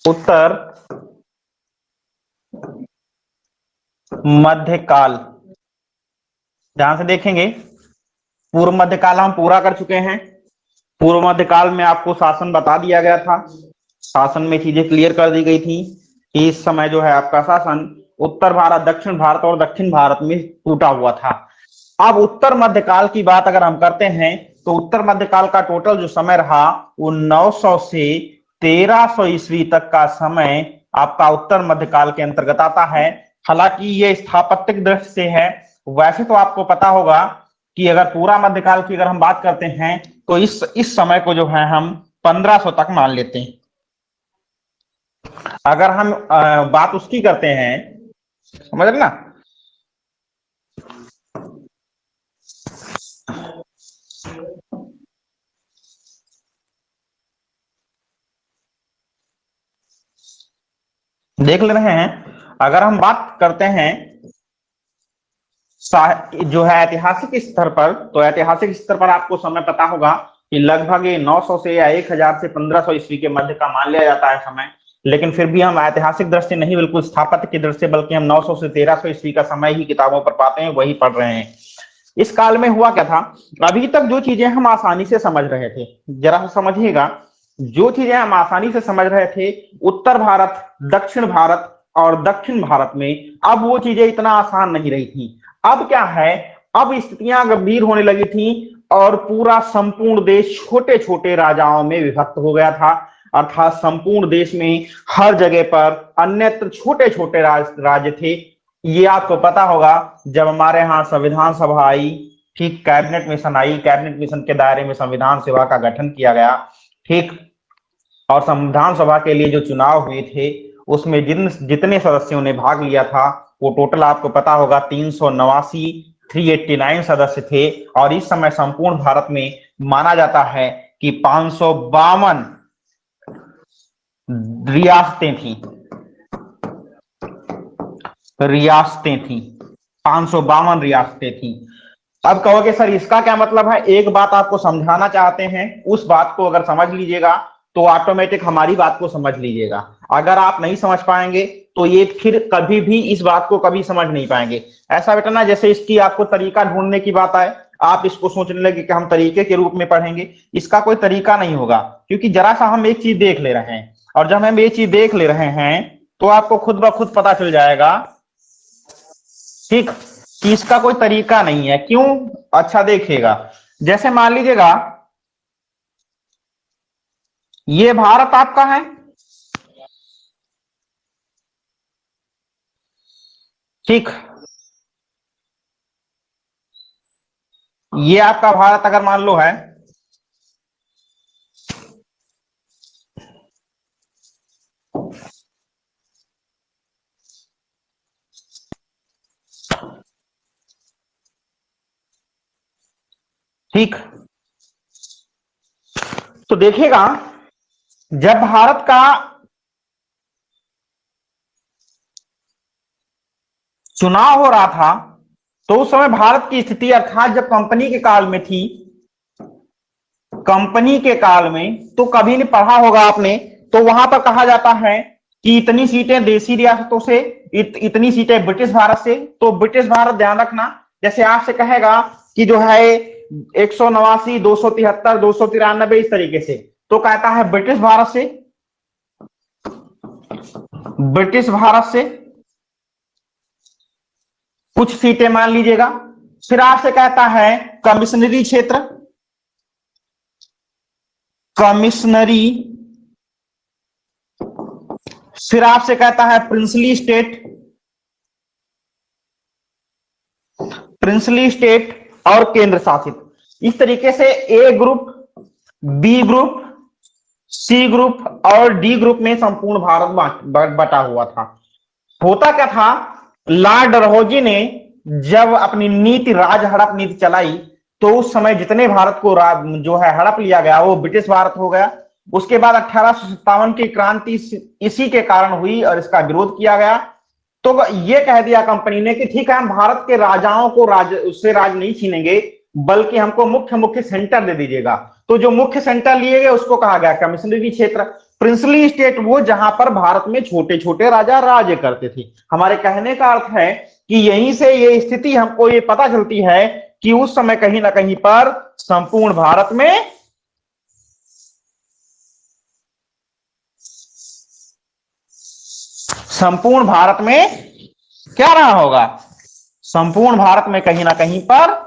उत्तर मध्यकाल। ध्यान से देखेंगे, पूर्व मध्यकाल हम पूरा कर चुके हैं। पूर्व मध्यकाल में आपको शासन बता दिया गया था, शासन में चीजें क्लियर कर दी गई थी कि इस समय जो है आपका शासन उत्तर भारत, दक्षिण भारत और दक्षिण भारत में टूटा हुआ था। अब उत्तर मध्यकाल की बात अगर हम करते हैं तो उत्तर मध्यकाल का टोटल जो समय रहा वो 900 से 1300 ईस्वी तक का समय आपका उत्तर मध्यकाल के अंतर्गत आता है। हालांकि ये स्थापत्यिक दृष्टि से है, वैसे तो आपको पता होगा कि अगर पूरा मध्यकाल की अगर हम बात करते हैं तो इस समय को जो है हम 1500 तक मान लेते हैं। अगर हम बात उसकी करते हैं, समझ रहे ना, देख ले रहे हैं। अगर हम बात करते हैं जो है ऐतिहासिक स्तर पर, तो ऐतिहासिक स्तर पर आपको समय पता होगा कि लगभग 900 से या 1000 से 1500 ईस्वी के मध्य का मान लिया जाता है समय। लेकिन फिर भी हम ऐतिहासिक दृष्टि नहीं, बिल्कुल स्थापत्य की दृष्टि, बल्कि हम 900 से 1300 ईस्वी का समय ही किताबों पर पाते हैं, वही पढ़ रहे हैं। इस काल में हुआ क्या था, अभी तक जो चीजें हम आसानी से समझ रहे थे, जरा सा समझिएगा, जो चीजें हम आसानी से समझ रहे थे उत्तर भारत, दक्षिण भारत और दक्षिण भारत में, अब वो चीजें इतना आसान नहीं रही थी। अब क्या है, अब स्थितियां गंभीर होने लगी थी और पूरा संपूर्ण देश छोटे छोटे राजाओं में विभक्त हो गया था। अर्थात संपूर्ण देश में हर जगह पर अन्यत्र छोटे छोटे राज्य थे। ये आपको पता होगा जब हमारे यहाँ संविधान सभा आई, ठीक, कैबिनेट मिशन आई, कैबिनेट मिशन के दायरे में संविधान सभा का गठन किया गया, ठीक, और संविधान सभा के लिए जो चुनाव हुए थे उसमें जितने सदस्यों ने भाग लिया था वो टोटल आपको पता होगा 389 सदस्य थे। और इस समय संपूर्ण भारत में माना जाता है कि 552 रियासतें थी, 552 रियासतें थी। अब कहोगे सर इसका क्या मतलब है, एक बात आपको समझाना चाहते हैं, उस बात को अगर समझ लीजिएगा तो ऑटोमेटिक हमारी बात को समझ लीजिएगा। अगर आप नहीं समझ पाएंगे तो ये फिर कभी भी इस बात को कभी समझ नहीं पाएंगे। ऐसा बेटा ना जैसे इसकी आपको तरीका ढूंढने की बात आए, आप इसको सोचने लगे कि हम तरीके के रूप में पढ़ेंगे, इसका कोई तरीका नहीं होगा, क्योंकि जरा सा हम एक चीज देख ले रहे हैं, और जब हम ये चीज देख ले रहे हैं तो आपको खुद ब खुद पता चल जाएगा, ठीक, कि इसका कोई तरीका नहीं है। क्यों? अच्छा देखिएगा, जैसे मान लीजिएगा ये भारत आपका है, ठीक, ये आपका भारत अगर मान लो है, ठीक, तो देखिएगा जब भारत का चुनाव हो रहा था तो उस समय भारत की स्थिति, अर्थात जब कंपनी के काल में थी, कंपनी के काल में, तो कभी नहीं पढ़ा होगा आपने, तो वहां पर कहा जाता है कि इतनी सीटें देसी रियासतों से, इतनी सीटें ब्रिटिश भारत से। तो ब्रिटिश भारत, ध्यान रखना, जैसे आपसे कहेगा कि जो है 189, 273, 293 इस तरीके से, तो कहता है ब्रिटिश भारत से, ब्रिटिश भारत से कुछ सीटें मान लीजिएगा। फिर आपसे कहता है कमिश्नरी क्षेत्र, कमिश्नरी, फिर आपसे कहता है प्रिंसली स्टेट, प्रिंसली स्टेट और केंद्र शासित। इस तरीके से A group, B group, C group और डी ग्रुप में संपूर्ण भारत बटा हुआ था। होता क्या था, लॉर्ड डलहौजी ने जब अपनी नीति, राज हड़प नीति चलाई, तो उस समय जितने भारत को जो है हड़प लिया गया वो ब्रिटिश भारत हो गया। उसके बाद 1857 की क्रांति इसी के कारण हुई और इसका विरोध किया गया। तो ये कह दिया कंपनी ने कि ठीक है, हम भारत के राजाओं को उससे राज नहीं छीनेंगे, बल्कि हमको मुख्य मुख्य सेंटर दे दीजिएगा। तो जो मुख्य सेंटर लिए गए उसको कहा गया कमिश्नरी क्षेत्र। प्रिंसली स्टेट वो जहां पर भारत में छोटे छोटे राजा राज्य करते थे। हमारे कहने का अर्थ है कि यहीं से ये स्थिति हमको ये पता चलती है कि उस समय कहीं ना कहीं पर संपूर्ण भारत में क्या रहा होगा, संपूर्ण भारत में कहीं ना कहीं पर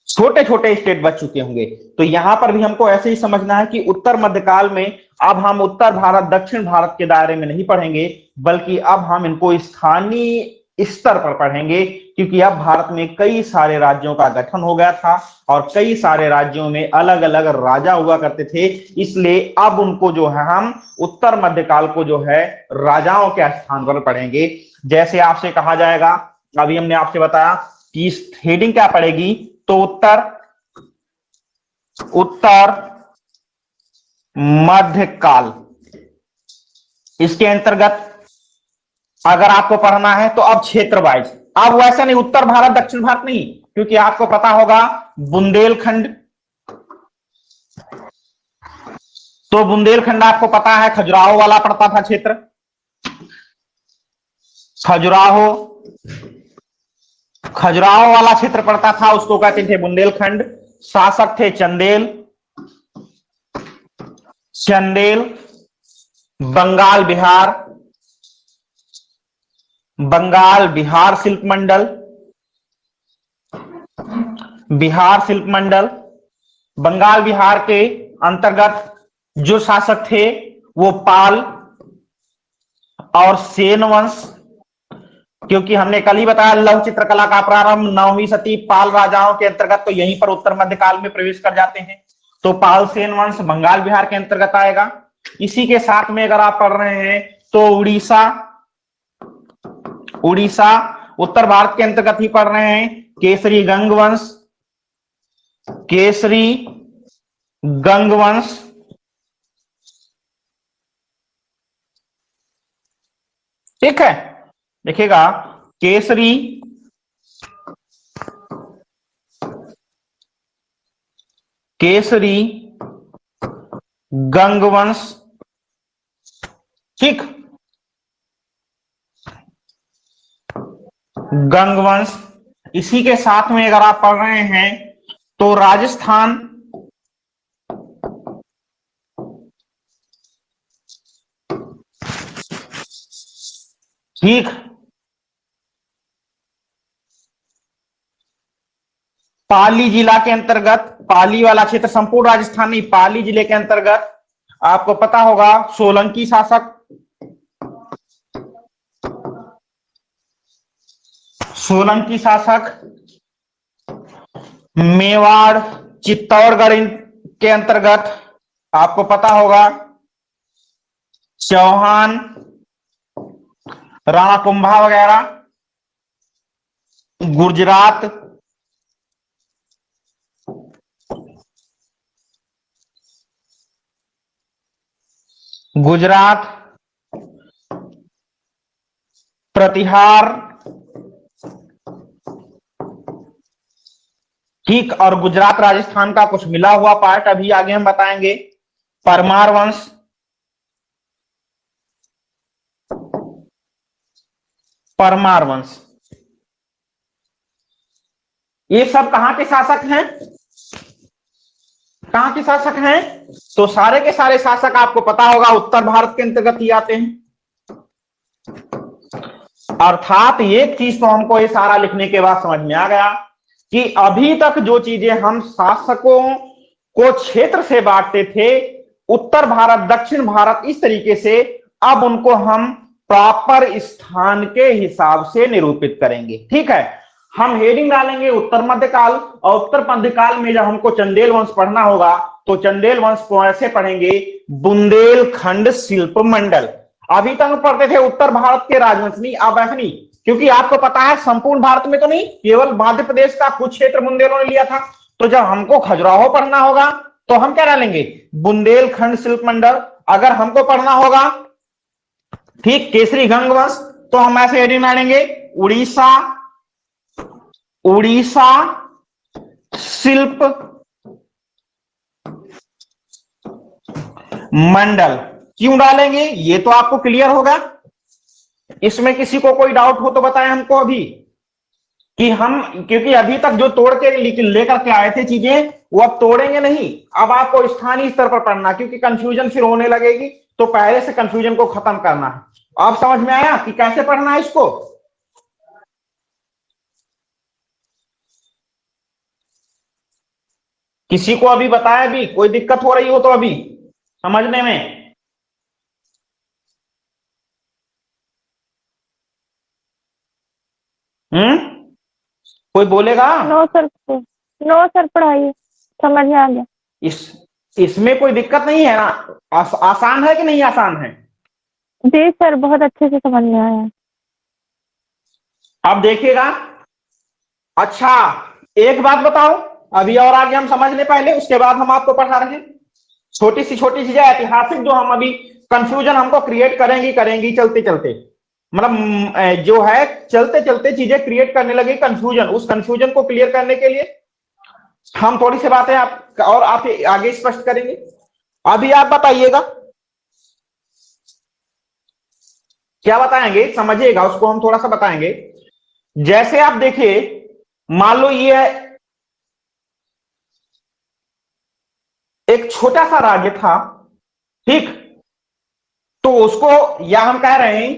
छोटे छोटे स्टेट बच चुके होंगे। तो यहां पर भी हमको ऐसे ही समझना है कि उत्तर मध्यकाल में अब हम उत्तर भारत दक्षिण भारत के दायरे में नहीं पढ़ेंगे, बल्कि अब हम इनको स्थानीय स्तर पर पढ़ेंगे, क्योंकि अब भारत में कई सारे राज्यों का गठन हो गया था और कई सारे राज्यों में अलग अलग राजा हुआ करते थे। इसलिए अब उनको जो है हम उत्तर मध्यकाल को जो है राजाओं के स्थान पर पढ़ेंगे। जैसे आपसे कहा जाएगा, अभी हमने आपसे बताया कि हेडिंग क्या पड़ेगी, तो उत्तर मध्यकाल। इसके अंतर्गत अगर आपको पढ़ना है तो अब क्षेत्र वाइज, अब वैसा नहीं उत्तर भारत दक्षिण भारत नहीं, क्योंकि आपको पता होगा बुंदेलखंड, तो बुंदेलखंड आपको पता है खजुराहो वाला पड़ता था क्षेत्र, खजुराहो वाला क्षेत्र पड़ता था, उसको कहते थे बुंदेलखंड। शासक थे चंदेल, बंगाल बिहार शिल्प मंडल, बंगाल बिहार के अंतर्गत जो शासक थे वो पाल और सेन वंश, क्योंकि हमने कल ही बताया लघु चित्रकला का प्रारंभ 9वीं शती पाल राजाओं के अंतर्गत, तो यहीं पर उत्तर मध्यकाल में प्रवेश कर जाते हैं। तो पाल सेन वंश बंगाल बिहार के अंतर्गत आएगा। इसी के साथ में अगर आप पढ़ रहे हैं तो उड़ीसा उत्तर भारत के अंतर्गत ही पढ़ रहे हैं। केसरी गंग वंश, ठीक है, देखिएगा केसरी गंग वंश, ठीक, गंग वंश। इसी के साथ में अगर आप पढ़ रहे हैं तो राजस्थान, ठीक, पाली जिला के अंतर्गत, पाली वाला क्षेत्र संपूर्ण राजस्थान नहीं, पाली जिले के अंतर्गत आपको पता होगा सोलंकी शासक, मेवाड़ चित्तौड़गढ़ के अंतर्गत आपको पता होगा चौहान, राणा कुंभा वगैरह। गुजरात प्रतिहार, ठीक, और गुजरात राजस्थान का कुछ मिला हुआ पार्ट अभी आगे हम बताएंगे। परमार वंश, ये सब कहां के शासक हैं, तो सारे के सारे शासक आपको पता होगा उत्तर भारत के अंतर्गत ही आते हैं। अर्थात एक चीज तो हमको ये सारा लिखने के बाद समझ में आ गया कि अभी तक जो चीजें हम शासकों को क्षेत्र से बांटते थे, उत्तर भारत दक्षिण भारत इस तरीके से, अब उनको हम प्रॉपर स्थान के हिसाब से निरूपित करेंगे। ठीक है, हम हेडिंग डालेंगे उत्तर मध्यकाल, और उत्तर मध्यकाल में जब हमको चंदेल वंश पढ़ना होगा तो चंदेल वंश को ऐसे पढ़ेंगे बुंदेलखंड शिल्प मंडल। अभी तक पढ़ते थे उत्तर भारत के राजवंश, नहीं, अब ऐसा नहीं, क्योंकि आपको पता है संपूर्ण भारत में तो नहीं, केवल मध्य प्रदेश का कुछ क्षेत्र बुंदेलों ने लिया था। तो जब हमको खजुराहो पढ़ना होगा तो हम क्या डालेंगे, बुंदेलखंड शिल्प मंडल। अगर हमको पढ़ना होगा ठीक केसरी गंग वंश, तो हम ऐसे हेडिंग डालेंगे उड़ीसा शिल्प मंडल। क्यों डालेंगे ये तो आपको क्लियर होगा, इसमें किसी को कोई डाउट हो तो बताएं हमको अभी कि हम, क्योंकि अभी तक जो तोड़ के लेकर के आए थे चीजें वो अब तोड़ेंगे नहीं, अब आपको स्थानीय स्तर पर पढ़ना, क्योंकि कंफ्यूजन फिर होने लगेगी, तो पहले से कंफ्यूजन को खत्म करना है। अब समझ में आया कि कैसे पढ़ना है इसको? किसी को अभी बताया, अभी कोई दिक्कत हो रही हो तो अभी समझने में? कोई बोलेगा? नो सर, नो सर, पढ़ाइए, समझ में आ गया। इस इसमें कोई दिक्कत नहीं है ना? आसान है कि नहीं आसान है? जी सर, बहुत अच्छे से समझ में आया। अब देखिएगा। अच्छा, एक बात बताओ, अभी और आगे हम समझ ले पहले, उसके बाद हम आपको पढ़ा रहे हैं। छोटी सी चीजें ऐतिहासिक जो हम अभी कंफ्यूजन हमको क्रिएट करेंगी चलते चलते, मतलब जो है चलते चलते चीजें क्रिएट करने लगे कंफ्यूजन, उस कंफ्यूजन को क्लियर करने के लिए हम थोड़ी सी बातें आप और आप आगे स्पष्ट करेंगे। अभी आप बताइएगा क्या बताएंगे, समझिएगा उसको, हम थोड़ा सा बताएंगे। जैसे आप देखिए, मान लो ये एक छोटा सा राज्य था, ठीक, तो उसको, या हम कह रहे हैं,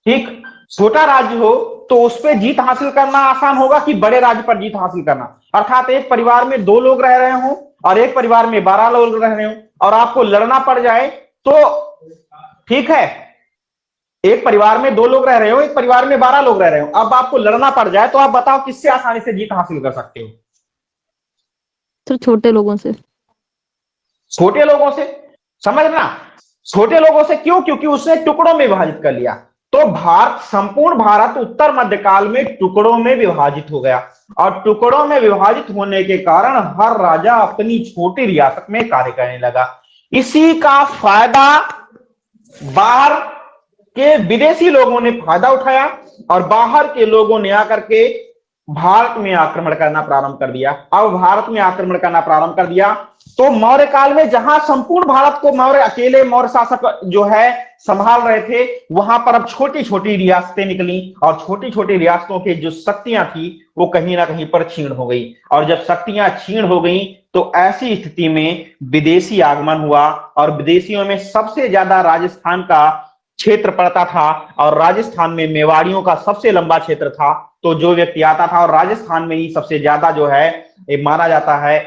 ठीक, छोटा राज्य हो तो उस पर जीत हासिल करना आसान होगा कि बड़े राज्य पर जीत हासिल करना? अर्थात एक परिवार में 2 लोग रह रहे हो और एक परिवार में 12 लोग रह रहे हो और आपको लड़ना पड़ जाए तो, ठीक है, एक परिवार में 2 लोग रह रहे हो, एक परिवार में 12 लोग रह रहे हो, अब आपको लड़ना पड़ जाए तो आप बताओ किससे आसानी से जीत हासिल कर सकते हो? तो छोटे लोगों से। छोटे लोगों से, समझना, छोटे लोगों से क्यों? क्योंकि उसने टुकड़ों में विभाजित कर लिया। तो भारत, संपूर्ण भारत उत्तर मध्यकाल में टुकड़ों में विभाजित हो गया और टुकड़ों में विभाजित होने के कारण हर राजा अपनी छोटी रियासत में कार्य करने लगा। इसी का फायदा बाहर के विदेशी लोगों ने फायदा उठाया और बाहर के लोगों ने आकर के भारत में आक्रमण करना प्रारंभ कर दिया। अब भारत में आक्रमण करना प्रारंभ कर दिया तो मौर्य काल में जहां संपूर्ण भारत को मौर्य अकेले मौर्य शासक जो है संभाल रहे थे, वहां पर अब छोटी छोटी रियासतें निकली और छोटी छोटी रियासतों की जो शक्तियां थी वो कहीं ना कहीं पर क्षीण हो गई। और जब शक्तियां क्षीण हो गई तो ऐसी स्थिति में विदेशी आगमन हुआ और विदेशियों में सबसे ज्यादा राजस्थान का क्षेत्र पड़ता था और राजस्थान में मेवाड़ियों का सबसे लंबा क्षेत्र था। तो जो व्यक्ति आता था और राजस्थान में ही सबसे ज्यादा जो है माना जाता है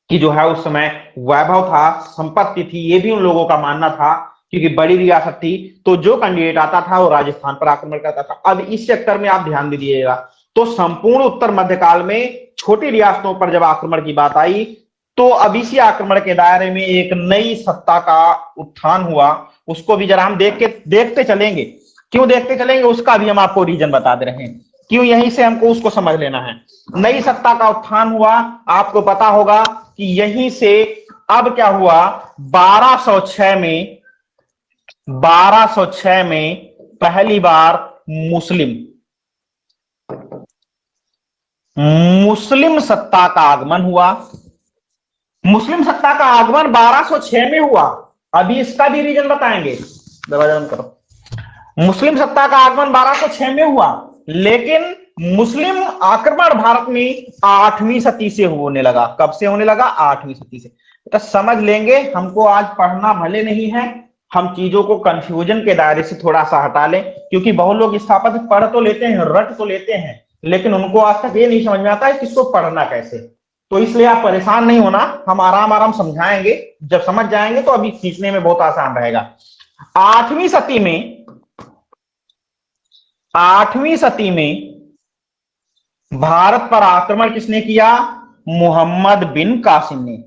कि जो है उस समय वैभव था, संपत्ति थी, ये भी उन लोगों का मानना था क्योंकि बड़ी रियासत थी। तो जो कैंडिडेट आता था वो राजस्थान पर आक्रमण करता था। अब इस चक्कर में आप ध्यान दीजिएगा, तो संपूर्ण उत्तर मध्यकाल में छोटी रियासतों पर जब आक्रमण की बात आई तो अब इसी आक्रमण के दायरे में एक नई सत्ता का उत्थान हुआ। उसको भी जरा हम देखते चलेंगे। क्यों देखते चलेंगे उसका भी हम आपको रीजन बता दे रहे हैं, क्यों यहीं से हमको उसको समझ लेना है। नई सत्ता का उत्थान हुआ, आपको पता होगा कि यहीं से अब क्या हुआ, 1206 में पहली बार मुस्लिम सत्ता का आगमन हुआ। मुस्लिम सत्ता का आगमन 1206 में हुआ। अभी इसका भी रीजन बताएंगे, दरवाजा बंद करो। मुस्लिम सत्ता का आगमन 1206 में हुआ, लेकिन मुस्लिम आक्रमण भारत में 8वीं सदी से होने लगा। कब से होने लगा? 8वीं सदी से। तो समझ लेंगे, हमको आज पढ़ना भले नहीं है, हम चीजों को कंफ्यूजन के दायरे से थोड़ा सा हटा लें, क्योंकि बहुत लोग स्थापत्य पढ़ तो लेते हैं, रट तो लेते हैं, लेकिन उनको आज तक ये नहीं समझ में आता है कि इसको पढ़ना कैसे। तो इसलिए आप परेशान नहीं होना, हम आराम आराम समझाएंगे, जब समझ जाएंगे तो अभी सीखने में बहुत आसान रहेगा। 8वीं सदी में भारत पर आक्रमण किसने किया? मोहम्मद बिन कासिम ने।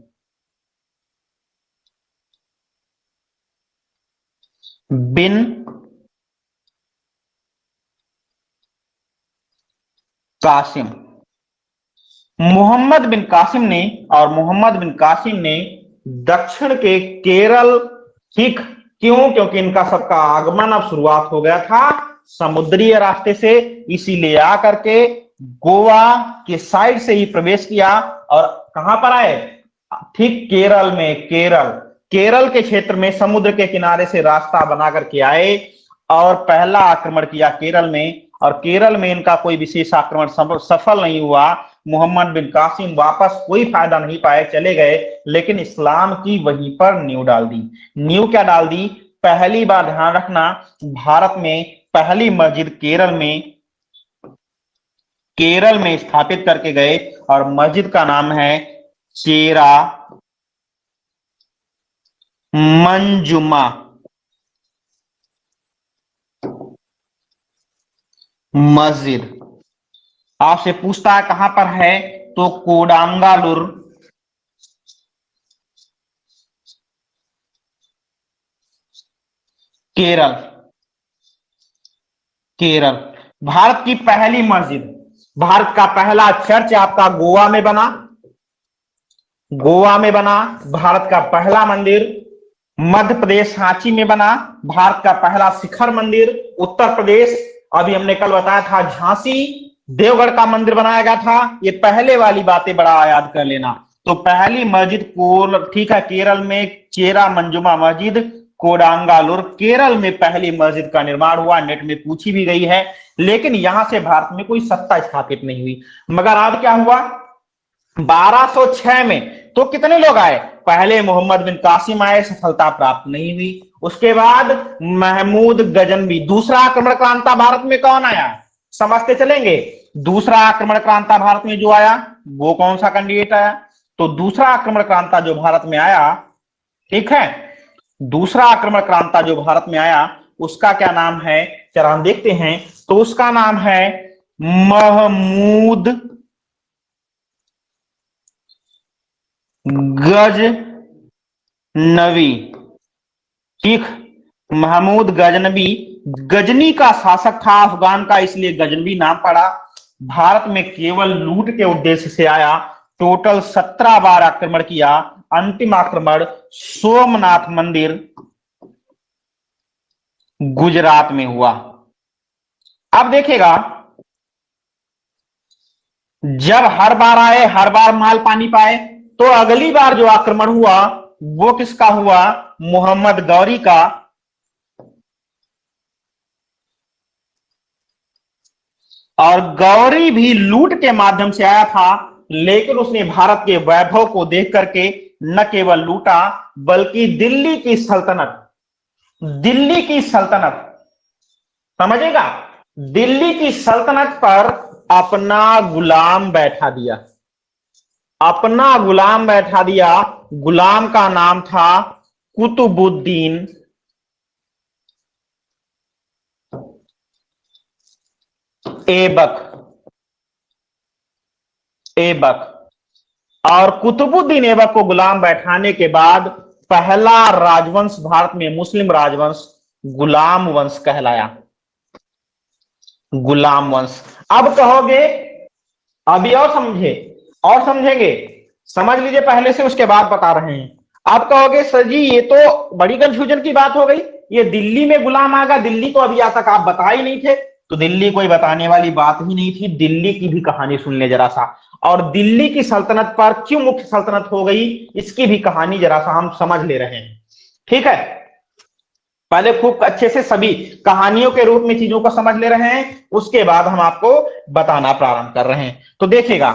मोहम्मद बिन कासिम ने, और मोहम्मद बिन कासिम ने दक्षिण के केरल, ठीक, क्यों? क्योंकि इनका सबका आगमन अब शुरुआत हो गया था समुद्री रास्ते से, इसीलिए आकर के गोवा के साइड से ही प्रवेश किया और कहां पर आए? ठीक केरल में। केरल केरल के क्षेत्र में समुद्र के किनारे से रास्ता बना करके आए और पहला आक्रमण किया केरल में, और केरल में इनका कोई विशेष आक्रमण सफल नहीं हुआ। मोहम्मद बिन कासिम वापस कोई फायदा नहीं पाए, चले गए, लेकिन इस्लाम की वहीं पर नींव डाल दी। नींव क्या डाल दी? पहली बार ध्यान रखना, भारत में पहली मस्जिद केरल में स्थापित करके गए, और मस्जिद का नाम है चेरा मंजुमा मस्जिद। आपसे पूछता है कहां पर है, तो कोडांगालुर केरल। केरल भारत की पहली मस्जिद, भारत का पहला चर्च आपका गोवा में बना। गोवा में बना भारत का पहला मंदिर। मध्य प्रदेश सांची में बना भारत का पहला शिखर मंदिर। उत्तर प्रदेश, अभी हमने कल बताया था, झांसी देवगढ़ का मंदिर बनाया गया था। ये पहले वाली बातें बड़ा याद कर लेना। तो पहली मस्जिद ठीक है, केरल में चेरा मंजुमा मस्जिद, कोडांगालुर केरल में पहली मस्जिद का निर्माण हुआ। नेट में पूछी भी गई है, लेकिन यहां से भारत में कोई सत्ता स्थापित नहीं हुई। मगर अब क्या हुआ, 1206 में तो कितने लोग आए? पहले मोहम्मद बिन कासिम आए, सफलता प्राप्त नहीं हुई। उसके बाद महमूद गजनवी, दूसरा आक्रमणकर्ता भारत में कौन आया, समझते चलेंगे। दूसरा आक्रमणकर्ता भारत में जो आया वो कौन सा कैंडिडेट आया? तो दूसरा आक्रमणकर्ता जो भारत में आया, ठीक है, दूसरा आक्रमणकर्ता जो भारत में आया उसका क्या नाम है, चला हम देखते हैं। तो उसका नाम है महमूद गजनवी। ठीक, महमूद गजनवी गजनी का शासक था अफगान का, इसलिए गजनवी नाम पड़ा। भारत में केवल लूट के उद्देश्य से आया। टोटल 17 बार आक्रमण किया। अंतिम आक्रमण सोमनाथ मंदिर गुजरात में हुआ। अब देखिएगा, जब हर बार आए, हर बार माल पानी पाए, तो अगली बार जो आक्रमण हुआ वो किसका हुआ? मोहम्मद गौरी का। और गौरी भी लूट के माध्यम से आया था, लेकिन उसने भारत के वैभव को देख करके न केवल लूटा, बल्कि दिल्ली की सल्तनत समझेगा, दिल्ली की सल्तनत पर अपना गुलाम बैठा दिया। अपना गुलाम बैठा दिया। गुलाम का नाम था कुतुबुद्दीन ऐबक। और कुतुबुद्दीन ऐबक को गुलाम बैठाने के बाद पहला राजवंश भारत में, मुस्लिम राजवंश, गुलाम वंश कहलाया। गुलाम वंश। अब कहोगे, अभी और समझेंगे, समझ लीजिए पहले से, उसके बाद बता रहे हैं। आप कहोगे सर जी ये तो बड़ी कंफ्यूजन की बात हो गई, ये दिल्ली में गुलाम आ गया, दिल्ली तो अभी आज तक आप बता ही नहीं थे। तो दिल्ली कोई बताने वाली बात ही नहीं थी, दिल्ली की भी कहानी सुन ले जरा सा। और दिल्ली की सल्तनत पर क्यों मुख्य सल्तनत हो गई, इसकी भी कहानी जरा सा हम समझ ले रहे हैं। ठीक है, पहले खूब अच्छे से सभी कहानियों के रूप में चीजों को समझ ले रहे हैं, उसके बाद हम आपको बताना प्रारंभ कर रहे हैं। तो देखिएगा,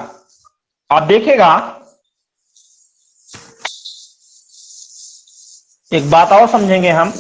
आप देखिएगा, एक बात और समझेंगे हम।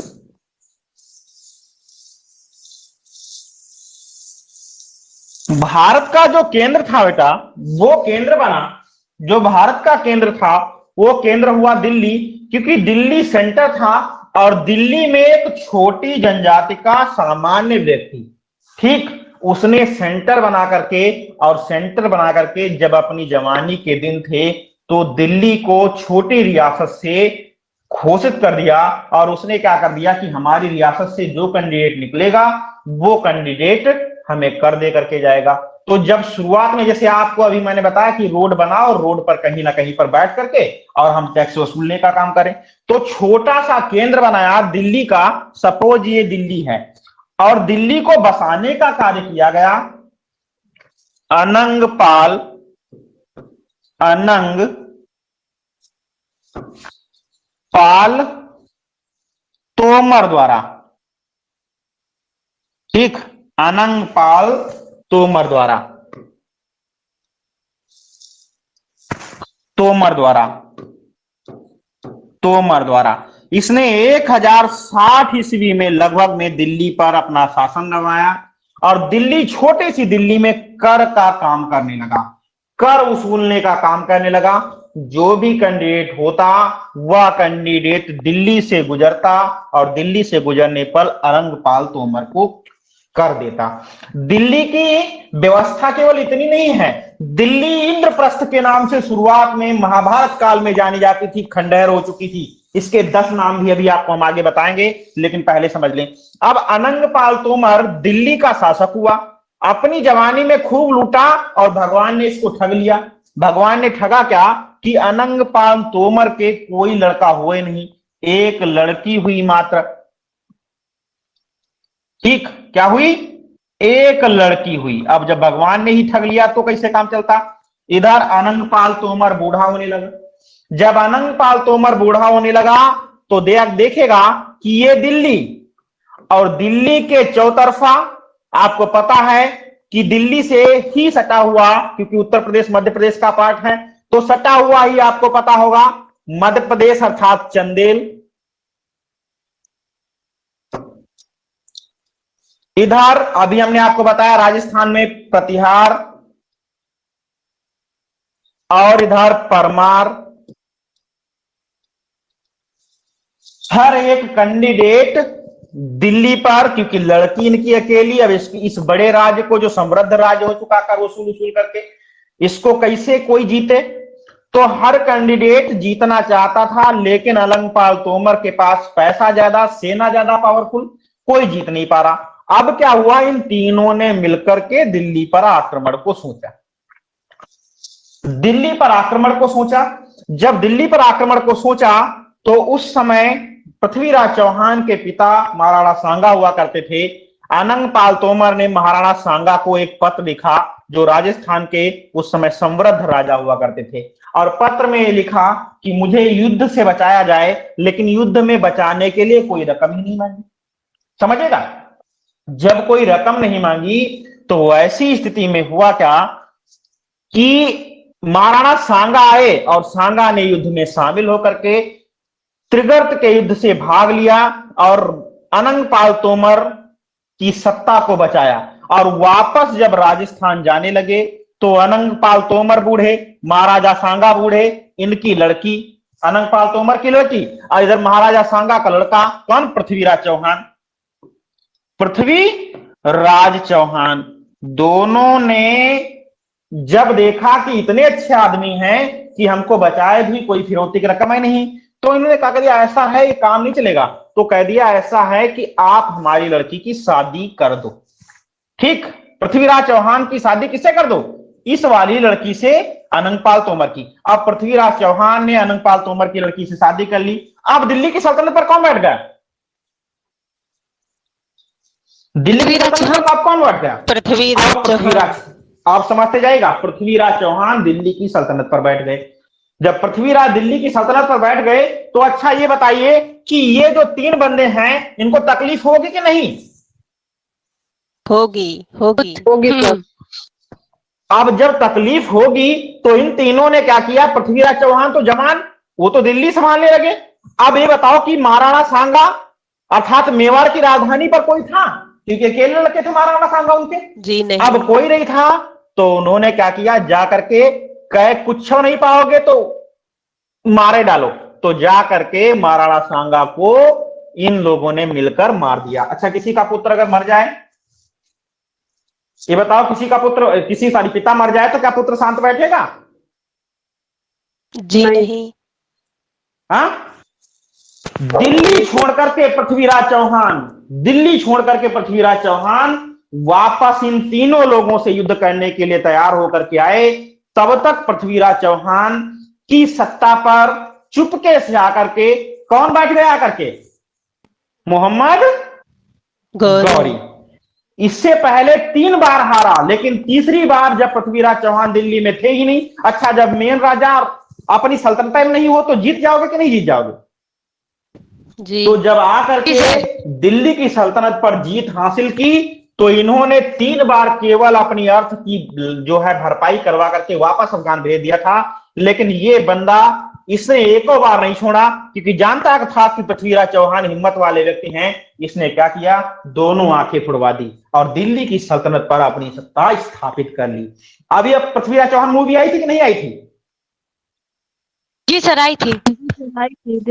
भारत का जो केंद्र था बेटा, वो केंद्र बना, जो भारत का केंद्र था वो केंद्र हुआ दिल्ली, क्योंकि दिल्ली सेंटर था और दिल्ली में एक छोटी जनजाति का सामान्य व्यक्ति, ठीक, उसने सेंटर बना करके, और सेंटर बना करके जब अपनी जवानी के दिन थे तो दिल्ली को छोटी रियासत से घोषित कर दिया। और उसने क्या कर दिया कि हमारी रियासत से जो कैंडिडेट निकलेगा वो कैंडिडेट हमें कर दे करके जाएगा। तो जब शुरुआत में, जैसे आपको अभी मैंने बताया कि रोड बना और रोड पर कहीं ना कहीं पर बैठ करके और हम टैक्स वसूलने का काम करें, तो छोटा सा केंद्र बनाया दिल्ली का। सपोज ये दिल्ली है, और दिल्ली को बसाने का कार्य किया गया अनंग पाल तोमर द्वारा, ठीक, अनंग पाल तोमर द्वारा, तोमर द्वारा इसने 1060 ईस्वी में लगभग में दिल्ली पर अपना शासन जमाया और दिल्ली, छोटी सी दिल्ली में कर का काम करने लगा, कर वसूलने का काम करने लगा। जो भी कैंडिडेट होता वह कैंडिडेट दिल्ली से गुजरता और दिल्ली से गुजरने पर अरंगपाल तोमर को कर देता। दिल्ली की व्यवस्था केवल इतनी नहीं है, दिल्ली इंद्रप्रस्थ के नाम से शुरुआत में महाभारत काल में जानी जाती थी, खंडहर हो चुकी थी। इसके 10 नाम भी अभी आपको हम आगे बताएंगे, लेकिन पहले समझ लें। अब अनंगपाल तोमर दिल्ली का शासक हुआ, अपनी जवानी में खूब लूटा और भगवान ने इसको ठग लिया। भगवान ने ठगा क्या कि अनंगपाल तोमर के कोई लड़का हुए नहीं, एक लड़की हुई मात्र, ठीक, क्या हुई, एक लड़की हुई। अब जब भगवान ने ही ठग लिया तो कैसे काम चलता। इधर अनंगपाल तोमर बूढ़ा होने लगा। जब अनंगपाल तोमर बूढ़ा होने लगा तो देखेगा कि ये दिल्ली और दिल्ली के चौतरफा, आपको पता है कि दिल्ली से ही सटा हुआ, क्योंकि उत्तर प्रदेश मध्य प्रदेश का पार्ट है, तो सटा हुआ ही आपको पता होगा मध्य प्रदेश अर्थात चंदेल। इधर अभी हमने आपको बताया राजस्थान में प्रतिहार और इधर परमार। हर एक कैंडिडेट दिल्ली पर, क्योंकि लड़की इनकी अकेली, अब इस बड़े राज्य को, जो समृद्ध राज्य हो चुका कर वसूल करके, इसको कैसे कोई जीते। तो हर कैंडिडेट जीतना चाहता था, लेकिन अनंगपाल तोमर के पास पैसा ज्यादा, सेना ज्यादा पावरफुल, कोई जीत नहीं पा रहा। अब क्या हुआ, इन तीनों ने मिलकर के दिल्ली पर आक्रमण को सोचा। दिल्ली पर आक्रमण को सोचा। जब दिल्ली पर आक्रमण को सोचा तो उस समय पृथ्वीराज चौहान के पिता महाराणा सांगा हुआ करते थे। अनंगपाल तोमर ने महाराणा सांगा को एक पत्र लिखा, जो राजस्थान के उस समय समृद्ध राजा हुआ करते थे, और पत्र में लिखा कि मुझे युद्ध से बचाया जाए, लेकिन युद्ध में बचाने के लिए कोई रकम ही नहीं मांगी। समझेगा, जब कोई रकम नहीं मांगी तो ऐसी स्थिति में हुआ क्या कि महाराणा सांगा आए और सांगा ने युद्ध में शामिल होकर के त्रिगर्त के युद्ध से भाग लिया और अनंगपाल तोमर की सत्ता को बचाया। और वापस जब राजस्थान जाने लगे तो अनंगपाल तोमर बूढ़े, महाराजा सांगा बूढ़े, इनकी लड़की, अनंगपाल तोमर की लड़की और इधर महाराजा सांगा का लड़का, कौन, पृथ्वीराज चौहान, पृथ्वीराज चौहान, दोनों ने जब देखा कि इतने अच्छे आदमी हैं कि हमको बचाए भी, कोई फिरौती की रकम है नहीं, तो इन्होंने कहा दिया ऐसा है, ये काम नहीं चलेगा। तो कह दिया ऐसा है कि आप हमारी लड़की की शादी कर दो। ठीक, पृथ्वीराज चौहान की शादी किससे कर दो, इस वाली लड़की से, अनंगपाल तोमर की। अब पृथ्वीराज चौहान ने अनंगपाल तोमर की लड़की से शादी कर ली। अब दिल्ली की सल्तनत पर कौन बैठ गया, दिल्ली की सल्तनत पर कौन बैठ गया, पृथ्वीराज। आप समझते जाएगा, पृथ्वीराज चौहान दिल्ली की सल्तनत पर बैठ गए। जब पृथ्वीराज दिल्ली की सल्तनत पर बैठ गए तो अच्छा ये बताइए कि ये जो 3 बंदे हैं, इनको तकलीफ होगी कि नहीं, होगी सर। अब जब तकलीफ होगी तो इन तीनों ने क्या किया, पृथ्वीराज चौहान तो जवान, वो तो दिल्ली संभालने लगे। अब ये बताओ कि महाराणा सांगा अर्थात मेवाड़ की राजधानी पर कोई था, क्योंकि अकेले लड़के थे महाराणा सांगा उनके, जी नहीं। अब कोई नहीं था, तो उन्होंने क्या किया, जा करके कहे कुछ नहीं पाओगे तो मारे डालो। तो जा करके महाराणा सांगा को इन लोगों ने मिलकर मार दिया। अच्छा, किसी का पुत्र अगर मर जाए, ये बताओ, किसी का पुत्र, किसी सारी पिता मर जाए तो क्या पुत्र शांत बैठेगा, जी नहीं। हाँ, दिल्ली छोड़ करके पृथ्वीराज चौहान, दिल्ली छोड़ करके पृथ्वीराज चौहान वापस इन तीनों लोगों से युद्ध करने के लिए तैयार होकर के आए। तब तक पृथ्वीराज चौहान की सत्ता पर चुपके से आकर के कौन बैठ गया, आकर के मोहम्मद गौरी। इससे पहले 3 बार हारा, लेकिन तीसरी बार जब पृथ्वीराज चौहान दिल्ली में थे ही नहीं। अच्छा, जब मेन राजा अपनी सल्तनत में नहीं हो तो जीत जाओगे कि नहीं जीत जाओगे, जी तो जब आकर के दिल्ली की सल्तनत पर जीत हासिल की तो इन्होंने 3 बार केवल अपनी अर्थ की जो है भरपाई करवा करके वापस अफगान भेज दिया था। लेकिन ये बंदा इसने एको बार नहीं छोड़ा, क्योंकि जानता था कि पृथ्वीराज चौहान हिम्मत वाले व्यक्ति हैं। इसने क्या किया, दोनों आंखें फुड़वा दी और दिल्ली की सल्तनत पर अपनी सत्ता स्थापित कर ली। अभी अब पृथ्वीराज चौहान मूवी आई थी कि नहीं आई थी? जी सर आई थी।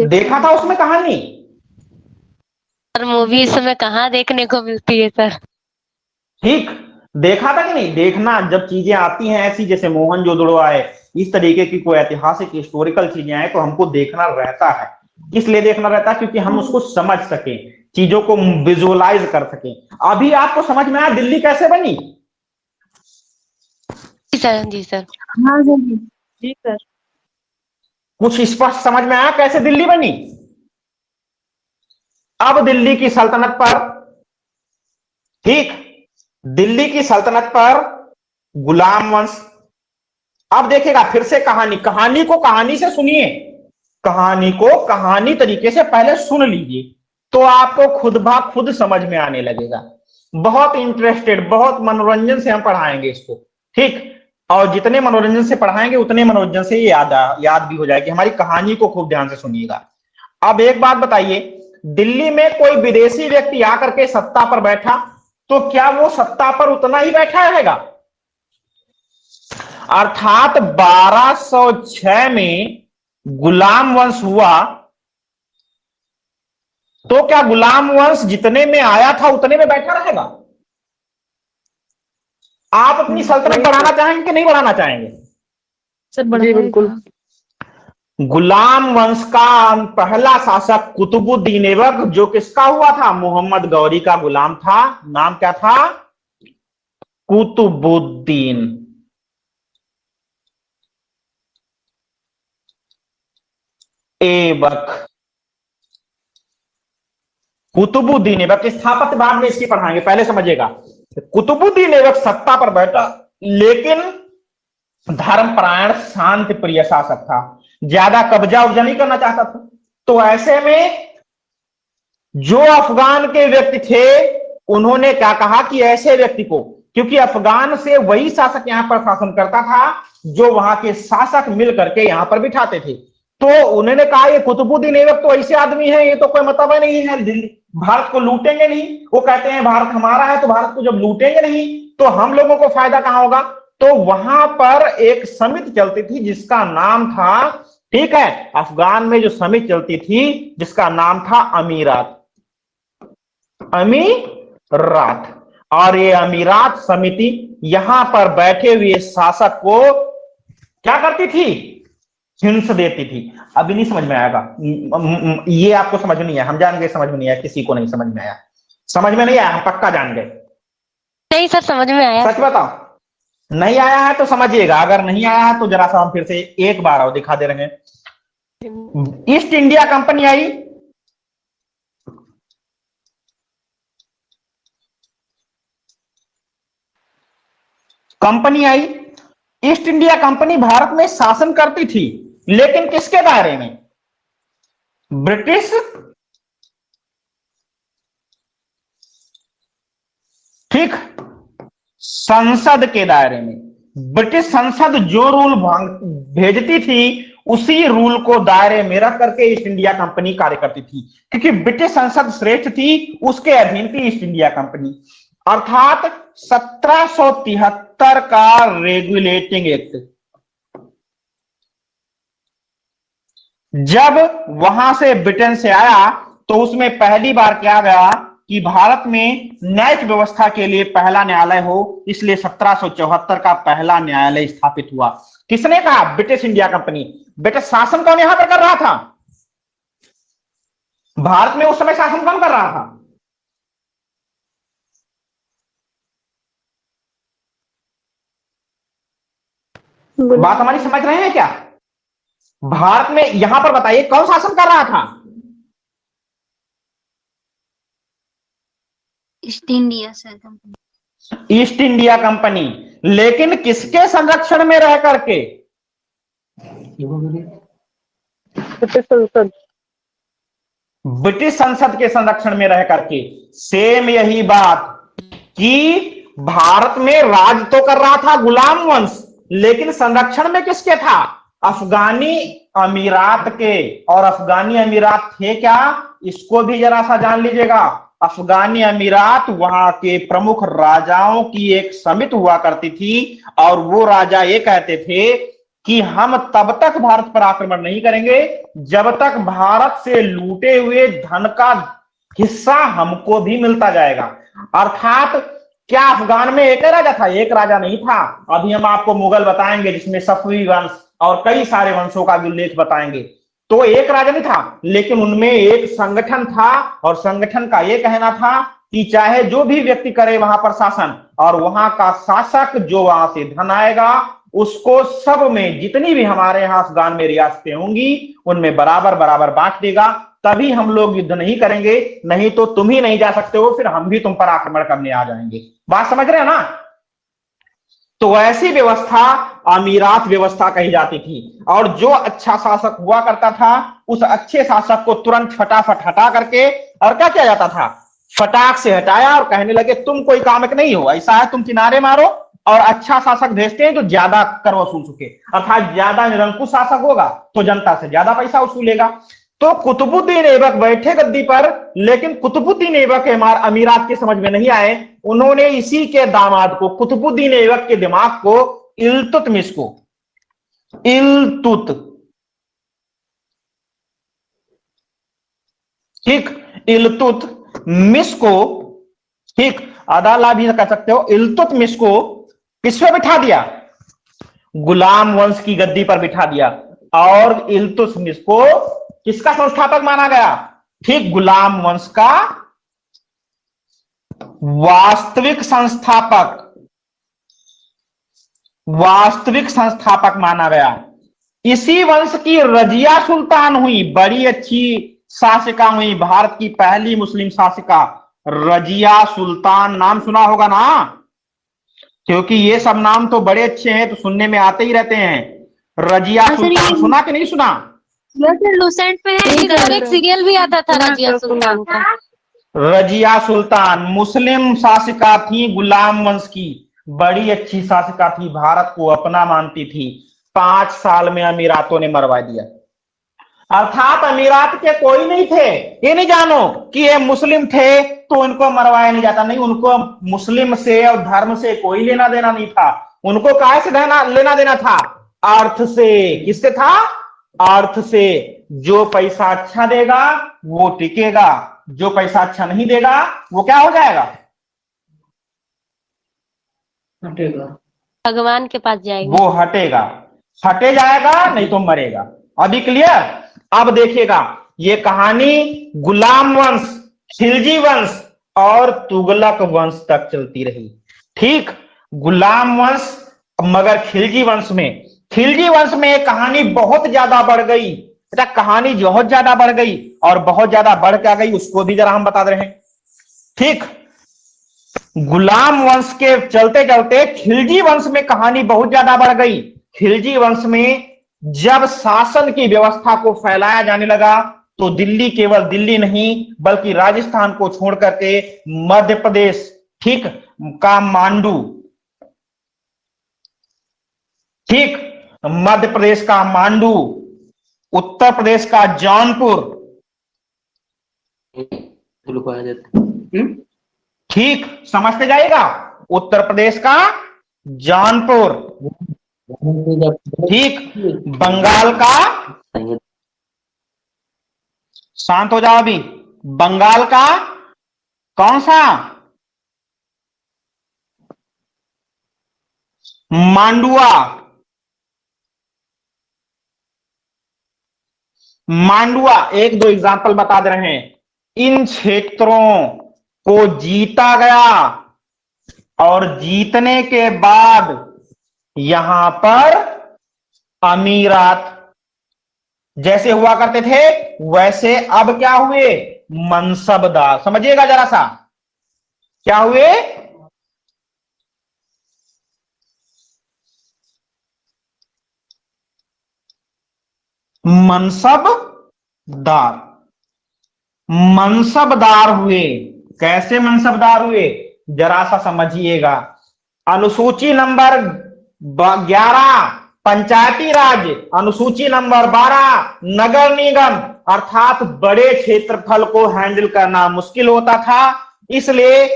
देखा था उसमें कहानी? सर मूवी इस समय कहाँ देखने को मिलती है सर। ठीक, देखा था कि नहीं? देखना, जब चीजें आती हैं ऐसी जैसे मोहनजोदड़ो आए, इस तरीके की कोई ऐतिहासिक हिस्टोरिकल चीजें आए तो हमको देखना रहता है। इसलिए देखना रहता है क्योंकि हम उसको समझ सके, चीजों को विजुअलाइज कर सके। अभी आपको समझ में आया दिल्ली कैसे बनी? जी सर जी सर। हाँ जी सर। कुछ स्पष्ट समझ में आया कैसे दिल्ली बनी? अब दिल्ली की सल्तनत पर, ठीक, दिल्ली की सल्तनत पर गुलाम वंश। अब देखिएगा फिर से कहानी को कहानी से सुनिए, कहानी को कहानी तरीके से पहले सुन लीजिए तो आपको खुद ब खुद समझ में आने लगेगा। बहुत इंटरेस्टेड, बहुत मनोरंजन से हम पढ़ाएंगे इसको, ठीक। और जितने मनोरंजन से पढ़ाएंगे उतने मनोरंजन से याद भी हो जाएगी। हमारी कहानी को खूब ध्यान से सुनिएगा। अब एक बात बताइए, दिल्ली में कोई विदेशी व्यक्ति आकर के सत्ता पर बैठा तो क्या वो सत्ता पर उतना ही बैठा रहेगा? अर्थात 1206 में गुलाम वंश हुआ तो क्या गुलाम वंश जितने में आया था उतने में बैठा रहेगा? आप अपनी सल्तनत बढ़ाना चाहेंगे कि नहीं बढ़ाना चाहेंगे? सर बढ़ाएगा। बिल्कुल। गुलाम वंश का पहला शासक कुतुबुद्दीन ऐबक, जो किसका हुआ था? मोहम्मद गौरी का गुलाम था। नाम क्या था? कुतुबुद्दीन ऐबक। कुतुबुद्दीन ऐबक की स्थापत्य बाद में इसकी पढ़ाएंगे, पहले समझिएगा। कुतुबुद्दीन ऐबक सत्ता पर बैठा, लेकिन धर्मपरायण शांति प्रिय शासक था, ज्यादा कब्जा उब्जा नहीं करना चाहता था। तो ऐसे में जो अफगान के व्यक्ति थे उन्होंने क्या कहा कि ऐसे व्यक्ति को, क्योंकि अफगान से वही शासक यहां पर शासन करता था जो वहां के शासक मिल करके यहां पर बिठाते थे, तो उन्होंने कहा ये कुतुबुद्दीन ऐबक तो ऐसे आदमी है, ये तो कोई मतलब ही नहीं है, भारत को लूटेंगे नहीं। वो कहते हैं भारत हमारा है, तो भारत को जब लूटेंगे नहीं तो हम लोगों को फायदा कहां होगा? तो वहां पर एक समिति चलती थी जिसका नाम था, ठीक है, अफगान में जो समिति चलती थी जिसका नाम था अमीरात, अमीरात। और ये अमीरात समिति यहां पर बैठे हुए शासक को क्या करती थी? हिंस देती थी। अभी नहीं समझ में आएगा, ये आपको समझ में नहीं आया, हम जान गए समझ में नहीं आया, किसी को नहीं समझ में आया, समझ में नहीं आया, हम पक्का जान गए। नहीं सर समझ में आया। सच बताओ, नहीं आया है तो समझिएगा, अगर नहीं आया है तो जरा सा हम फिर से एक बार और दिखा दे रहे हैं। ईस्ट इंडिया कंपनी आई, ईस्ट इंडिया कंपनी भारत में शासन करती थी, लेकिन किसके दायरे में? ब्रिटिश, ठीक, संसद के दायरे में। ब्रिटिश संसद जो रूल भेजती थी उसी रूल को दायरे में रख करके ईस्ट इंडिया कंपनी कार्य करती थी, क्योंकि ब्रिटिश संसद श्रेष्ठ थी, उसके अधीन थी ईस्ट इंडिया कंपनी। अर्थात 1773 का रेगुलेटिंग एक्ट जब वहां से ब्रिटेन से आया तो उसमें पहली बार क्या गया कि भारत में न्यायिक व्यवस्था के लिए पहला न्यायालय हो, इसलिए 1774 का पहला न्यायालय स्थापित हुआ। किसने कहा? British India company. ब्रिटिश शासन कौन यहां पर कर रहा था? भारत में उस समय शासन कौन कर रहा था? बात हमारी समझ रहे हैं क्या? भारत में यहां पर बताइए कौन शासन कर रहा था? East India sir company. East India company, लेकिन किसके संरक्षण में रह करके? ब्रिटिश संसद। ब्रिटिश संसद के संरक्षण में रह करके। सेम यही बात कि भारत में राज तो कर रहा था गुलाम वंश, लेकिन संरक्षण में किसके था? अफगानी अमीरात के। और अफगानी अमीरात थे क्या, इसको भी जरा सा जान लीजिएगा। अफगानी अमीरात वहां के प्रमुख राजाओं की एक समिति हुआ करती थी, और वो राजा ये कहते थे कि हम तब तक भारत पर आक्रमण नहीं करेंगे जब तक भारत से लूटे हुए धन का हिस्सा हमको भी मिलता जाएगा। अर्थात क्या अफगान में एक राजा था? एक राजा नहीं था। अभी हम आपको मुगल बताएंगे जिसमें सफवी वंश और कई सारे वंशों का भी उल्लेख बताएंगे। तो एक राजा नहीं था, लेकिन उनमें एक संगठन था, और संगठन का यह कहना था कि चाहे जो भी व्यक्ति करे वहां पर शासन, और वहां का शासक जो वहां से धन आएगा उसको सब में, जितनी भी हमारे यहां अफगान में रियासतें होंगी उनमें बराबर बराबर बांट देगा, तभी हम लोग युद्ध नहीं करेंगे। नहीं तो तुम ही नहीं जा सकते हो, फिर हम भी तुम पर आक्रमण करने आ जाएंगे। बात समझ रहे हैं ना? तो ऐसी व्यवस्था अमीरात व्यवस्था कही जाती थी। और जो अच्छा शासक हुआ करता था, उस अच्छे शासक को तुरंत फटाफट हटा करके, और क्या किया जाता था, फटाक से हटाया और कहने लगे तुम कोई कामक नहीं हो, ऐसा है तुम किनारे मारो, और अच्छा शासक भेजते हैं जो ज्यादा कर वसूल सके। अर्थात ज्यादा निरंकुश शासक होगा तो जनता से ज्यादा पैसा वसूलेगा। तो कुतुबुद्दीन ऐबक बैठे गद्दी पर, लेकिन कुतुबुद्दीन ऐबक अमीरात के समझ में नहीं आए। उन्होंने इसी के दामाद को, कुतुबुद्दीन ऐबक के दिमाग को, इल्तुतमिश को, ठीक, इल्तुतमिश को, ठीक, अदाला भी कह सकते हो, इल्तुतमिश को किस पे बिठा दिया? गुलाम वंश की गद्दी पर बिठा दिया। और इल्तुतमिश को किसका संस्थापक माना गया? ठीक, गुलाम वंश का वास्तविक संस्थापक, वास्तविक संस्थापक माना गया। इसी वंश की रजिया सुल्तान हुई, बड़ी अच्छी शासिका हुई, भारत की पहली मुस्लिम शासिका रजिया सुल्तान। नाम सुना होगा ना, क्योंकि ये सब नाम तो बड़े अच्छे हैं, तो सुनने में आते ही रहते हैं। रजिया सुल्तान सुना कि नहीं सुना? लूसेंट पे है, एक सीरियल भी आता था रजिया सुल्तान का। रजिया सुल्तान मुस्लिम शासिका थी, गुलाम वंश की, बड़ी अच्छी शासिका थी, भारत को अपना मानती थी। 5 साल में अमीरातों ने मरवा दिया। अर्थात अमीरात के कोई नहीं थे। ये नहीं जानो कि ये मुस्लिम थे तो उनको मरवाया नहीं जाता, नहीं, उनको मुस्लिम से और धर्म से कोई लेना देना नहीं था। उनको काहे से लेना देना था? अर्थ से। किससे था? अर्थ से। जो पैसा अच्छा देगा वो टिकेगा, जो पैसा अच्छा नहीं देगा वो क्या हो जाएगा? हटेगा, भगवान के पास जाएंगे। वो हटेगा, हटे जाएगा, नहीं तो मरेगा। अभी क्लियर? अब देखिएगा, ये कहानी गुलाम वंश, खिलजी वंश और तुगलक वंश तक चलती रही। ठीक, गुलाम वंश, मगर खिलजी वंश में एक कहानी बहुत ज्यादा बढ़ गई। बेटा कहानी बहुत ज्यादा बढ़ गई, और बहुत ज्यादा बढ़ क्या गई उसको भी जरा हम बता दे रहे हैं। ठीक, गुलाम वंश के चलते चलते खिलजी वंश में कहानी बहुत ज्यादा बढ़ गई। खिलजी वंश में जब शासन की व्यवस्था को फैलाया जाने लगा, तो दिल्ली, केवल दिल्ली नहीं बल्कि राजस्थान को छोड़ करके मध्य प्रदेश, ठीक, का मांडू, ठीक, मध्य प्रदेश का मांडू, उत्तर प्रदेश का जौनपुर, ठीक, समझते जाएगा, उत्तर प्रदेश का जौनपुर, ठीक, बंगाल का, शांत हो जाओ अभी, बंगाल का कौन सा? मांडुआ, मांडुआ। एक दो एग्जाम्पल बता दे रहे हैं। इन क्षेत्रों को जीता गया, और जीतने के बाद यहां पर अमीरात जैसे हुआ करते थे वैसे अब क्या हुए? मनसबदार। समझिएगा जरा सा, क्या हुए? मनसबदार। मनसबदार हुए। कैसे मनसबदार हुए, जरा सा समझिएगा। अनुसूची नंबर 11 पंचायती राज, अनुसूची नंबर 12 नगर निगम, अर्थात बड़े क्षेत्रफल को हैंडल करना मुश्किल होता था, इसलिए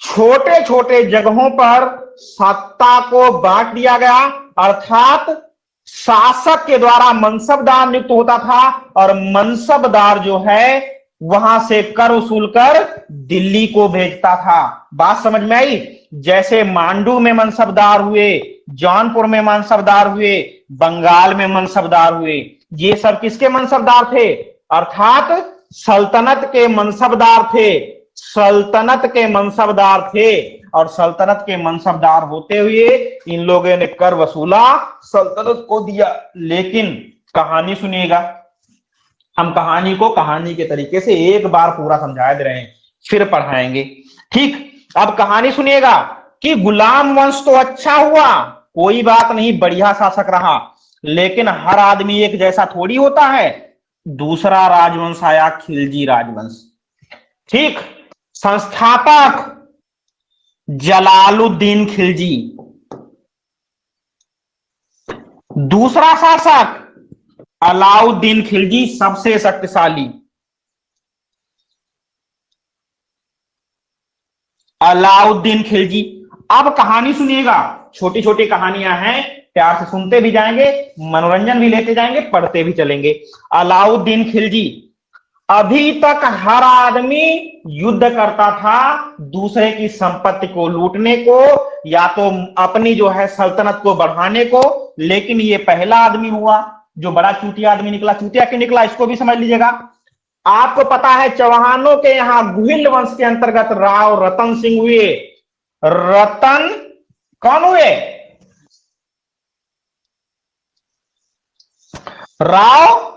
छोटे छोटे जगहों पर सत्ता को बांट दिया गया, अर्थात शासक के द्वारा मनसबदार नियुक्त होता था और मनसबदार जो है वहां से कर वसूल कर दिल्ली को भेजता था। बात समझ में आई? जैसे मांडू में मनसबदार हुए, जौनपुर में मनसबदार हुए, बंगाल में मनसबदार हुए, ये सब किसके मनसबदार थे? अर्थात सल्तनत के मनसबदार थे, सल्तनत के मनसबदार थे। और सल्तनत के मनसबदार होते हुए इन लोगों ने कर वसूला, सल्तनत को दिया। लेकिन कहानी सुनिएगा, हम कहानी को कहानी के तरीके से एक बार पूरा समझा दे रहे हैं, फिर पढ़ाएंगे। ठीक, अब कहानी सुनिएगा कि गुलाम वंश तो अच्छा हुआ, कोई बात नहीं, बढ़िया शासक रहा, लेकिन हर आदमी एक जैसा थोड़ी होता है। दूसरा राजवंश आया, खिलजी राजवंश। ठीक, संस्थापक जलालुद्दीन खिलजी, दूसरा शासक अलाउद्दीन खिलजी, सबसे शक्तिशाली अलाउद्दीन खिलजी। अब कहानी सुनिएगा, छोटी छोटी कहानियां हैं, प्यार से सुनते भी जाएंगे, मनोरंजन भी लेते जाएंगे, पढ़ते भी चलेंगे। अलाउद्दीन खिलजी, अभी तक हर आदमी युद्ध करता था दूसरे की संपत्ति को लूटने को या तो अपनी जो है सल्तनत को बढ़ाने को, लेकिन ये पहला आदमी हुआ जो बड़ा चूतिया आदमी निकला। चूतिया क्यों निकला इसको भी समझ लीजिएगा। आपको पता है चौहानों के यहां गुहिल वंश के अंतर्गत राव रतन सिंह हुए। रतन कौन हुए? राव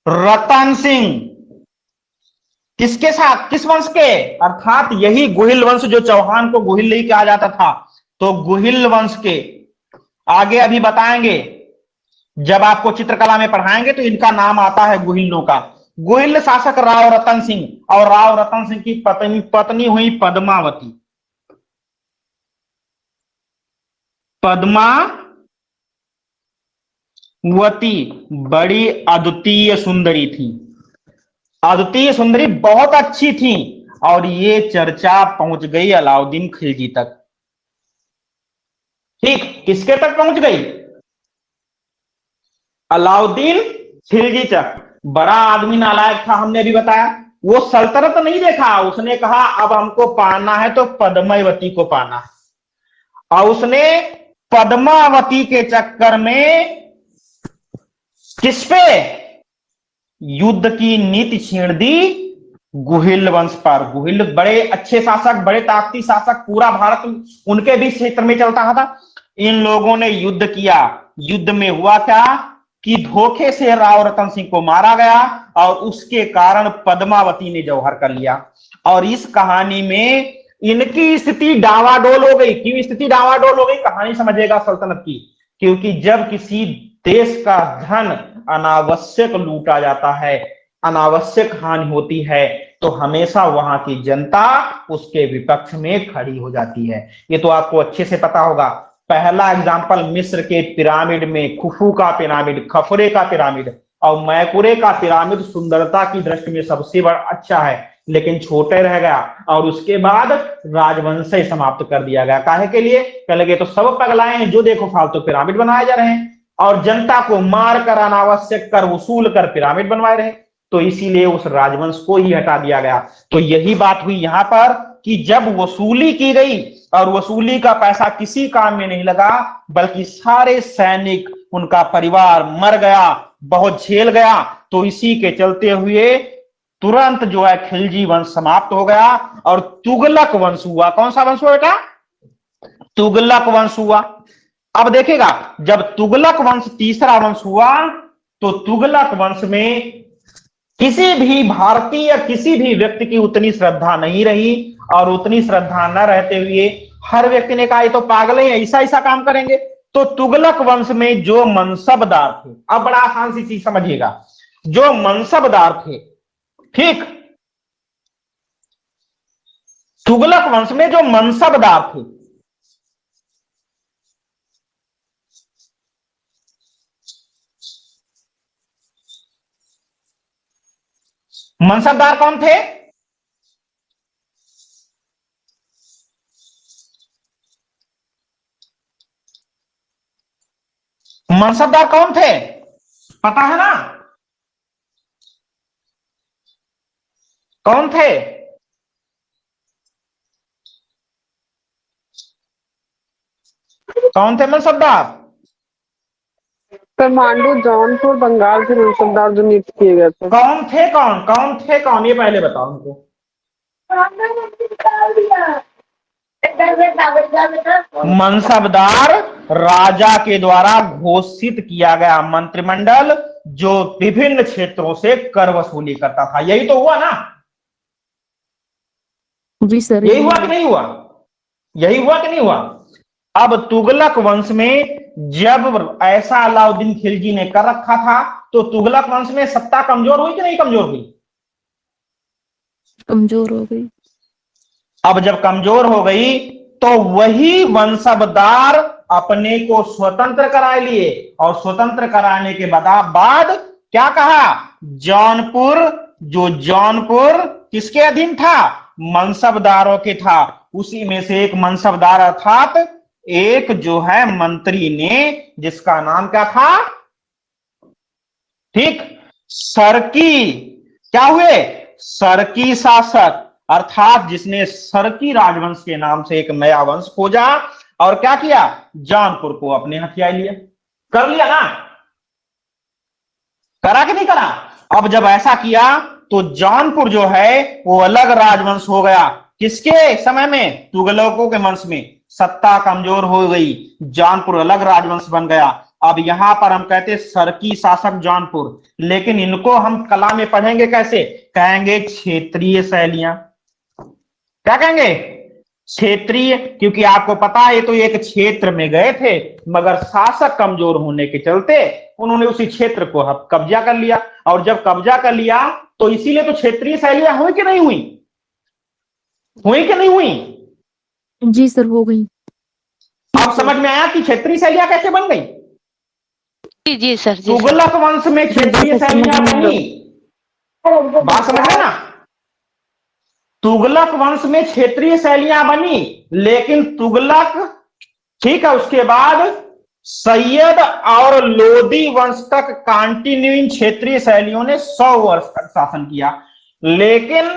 रतन सिंह। किसके साथ, किस वंश के? अर्थात यही गुहिल वंश, जो चौहान को गुहिल नहीं कहा जाता था, तो गुहिल वंश के। आगे अभी बताएंगे, जब आपको चित्रकला में पढ़ाएंगे तो इनका नाम आता है गुहिलों का। गुहिल शासक राव रतन सिंह, और राव रतन सिंह की पत्नी हुई पद्मावती। पद्मावती बड़ी अद्वितीय सुंदरी थी, अद्वितीय सुंदरी बहुत अच्छी थी, और ये चर्चा पहुंच गई अलाउद्दीन खिलजी तक। ठीक, किसके तक पहुंच गई? अलाउद्दीन खिलजी तक। बड़ा आदमी नालायक था, हमने अभी बताया। वो सल्तनत नहीं देखा, उसने कहा अब हमको पाना है तो पद्मावती को पाना है, और उसने पद्मावती के चक्कर में किस पे युद्ध की नीति छेड़ दी? गुहिल वंश पर। गुहिल बड़े अच्छे शासक, बड़े ताकती शासक, पूरा भारत उनके भी क्षेत्र में चलता था। इन लोगों ने युद्ध किया। युद्ध में हुआ क्या कि धोखे से राव रतन सिंह को मारा गया, और उसके कारण पद्मावती ने जौहर कर लिया। और इस कहानी में इनकी स्थिति डावाडोल हो गई। क्यों स्थिति डावाडोल हो गई? कहानी समझिएगा सल्तनत की। क्योंकि जब किसी देश का धन अनावश्यक लूटा जाता है, अनावश्यक हानि होती है, तो हमेशा वहां की जनता उसके विपक्ष में खड़ी हो जाती है। ये तो आपको अच्छे से पता होगा। पहला एग्जाम्पल मिस्र के पिरामिड में, खुफू का पिरामिड, खफरे का पिरामिड और मैकुरे का पिरामिड सुंदरता की दृष्टि में सबसे बड़ा अच्छा है, लेकिन छोटे रह गया, और उसके बाद राजवंश ही समाप्त कर दिया गया। काहे के लिए? कह लगे तो सब पगलाए हैं, जो देखो फालतू पिरामिड बनाए जा रहे हैं, और जनता को मार कर अनावश्यक कर वसूल कर पिरामिड बनवाए रहे, तो इसीलिए उस राजवंश को ही हटा दिया गया। तो यही बात हुई यहां पर कि जब वसूली की गई, और वसूली का पैसा किसी काम में नहीं लगा, बल्कि सारे सैनिक, उनका परिवार मर गया, बहुत झेल गया, तो इसी के चलते हुए तुरंत जो है खिलजी वंश समाप्त हो गया और तुगलक वंश हुआ। कौन सा वंश हुआ बेटा? तुगलक वंश हुआ। अब देखिएगा, जब तुगलक वंश तीसरा वंश हुआ, तो तुगलक वंश में किसी भी भारतीय या किसी भी व्यक्ति की उतनी श्रद्धा नहीं रही, और उतनी श्रद्धा न रहते हुए हर व्यक्ति ने कहा ये तो पागल है, ऐसा ऐसा काम करेंगे। तो तुगलक वंश में जो मनसबदार थे, अब बड़ा आसान सी चीज समझिएगा, जो मनसबदार थे ठीक। तुगलक वंश में जो मनसबदार थे, मनसबदार कौन थे? मनसबदार कौन थे, पता है ना? कौन थे? कौन थे मनसबदार? सर मांडू जौनपुर बंगाल के मनसबदार जो नियुक्त किए गए थे। कौन थे? कौन थे? कौन? ये पहले बताओ हमको। मनसबदार राजा के द्वारा घोषित किया गया मंत्रिमंडल जो विभिन्न क्षेत्रों से कर वसूली करता था। यही तो हुआ ना? जी सर। यही हुआ कि नहीं हुआ? यही हुआ कि नहीं हुआ? अब तुगलक वंश में जब ऐसा अलाउद्दीन खिलजी ने कर रखा था, तो तुगलक वंश में सत्ता कमजोर हुई कि नहीं कमजोर हुई? कमजोर हो गई। अब जब कमजोर हो गई तो वही वंशबदार अपने को स्वतंत्र करा लिए, और स्वतंत्र कराने के बाद क्या कहा? जौनपुर, जो जौनपुर किसके अधीन था? मनसबदारों के था। उसी में से एक मनसबदार अर्थात एक जो है मंत्री ने, जिसका नाम क्या था? ठीक, सरकी। क्या हुए? सरकी शासक, अर्थात जिसने सरकी राजवंश के नाम से एक नया वंश खोजा और क्या किया? जौनपुर को अपने हथियार लिया। कर लिया ना? करा कि नहीं करा? अब जब ऐसा किया तो जौनपुर जो है वो अलग राजवंश हो गया। किसके समय में? तुगलकों के वंश में। सत्ता कमजोर हो गई, जौनपुर अलग राजवंश बन गया। अब यहां पर हम कहते सरकी शासक जौनपुर, लेकिन इनको हम कला में पढ़ेंगे कैसे? कहेंगे क्षेत्रीय शैलियां। क्या कहेंगे? क्षेत्रीय, क्योंकि आपको पता है तो एक क्षेत्र में गए थे, मगर शासक कमजोर होने के चलते उन्होंने उसी क्षेत्र को कब्जा कर लिया, और जब कब्जा कर लिया तो इसीलिए तो क्षेत्रीय शैलियां हुई कि नहीं हुई? हुई कि नहीं हुई? जी सर, हो गई। अब समझ में आया कि क्षेत्रीय शैलियां कैसे बन गई? जी सर। जी सर। तुगलक वंश में क्षेत्रीय शैलियां बनी। बात समझ में ना? तुगलक वंश में क्षेत्रीय शैलियां बनी, लेकिन तुगलक, ठीक है, उसके बाद सैयद और लोदी वंश तक कंटिन्यूइंग क्षेत्रीय शैलियों ने 100 वर्ष तक शासन किया, लेकिन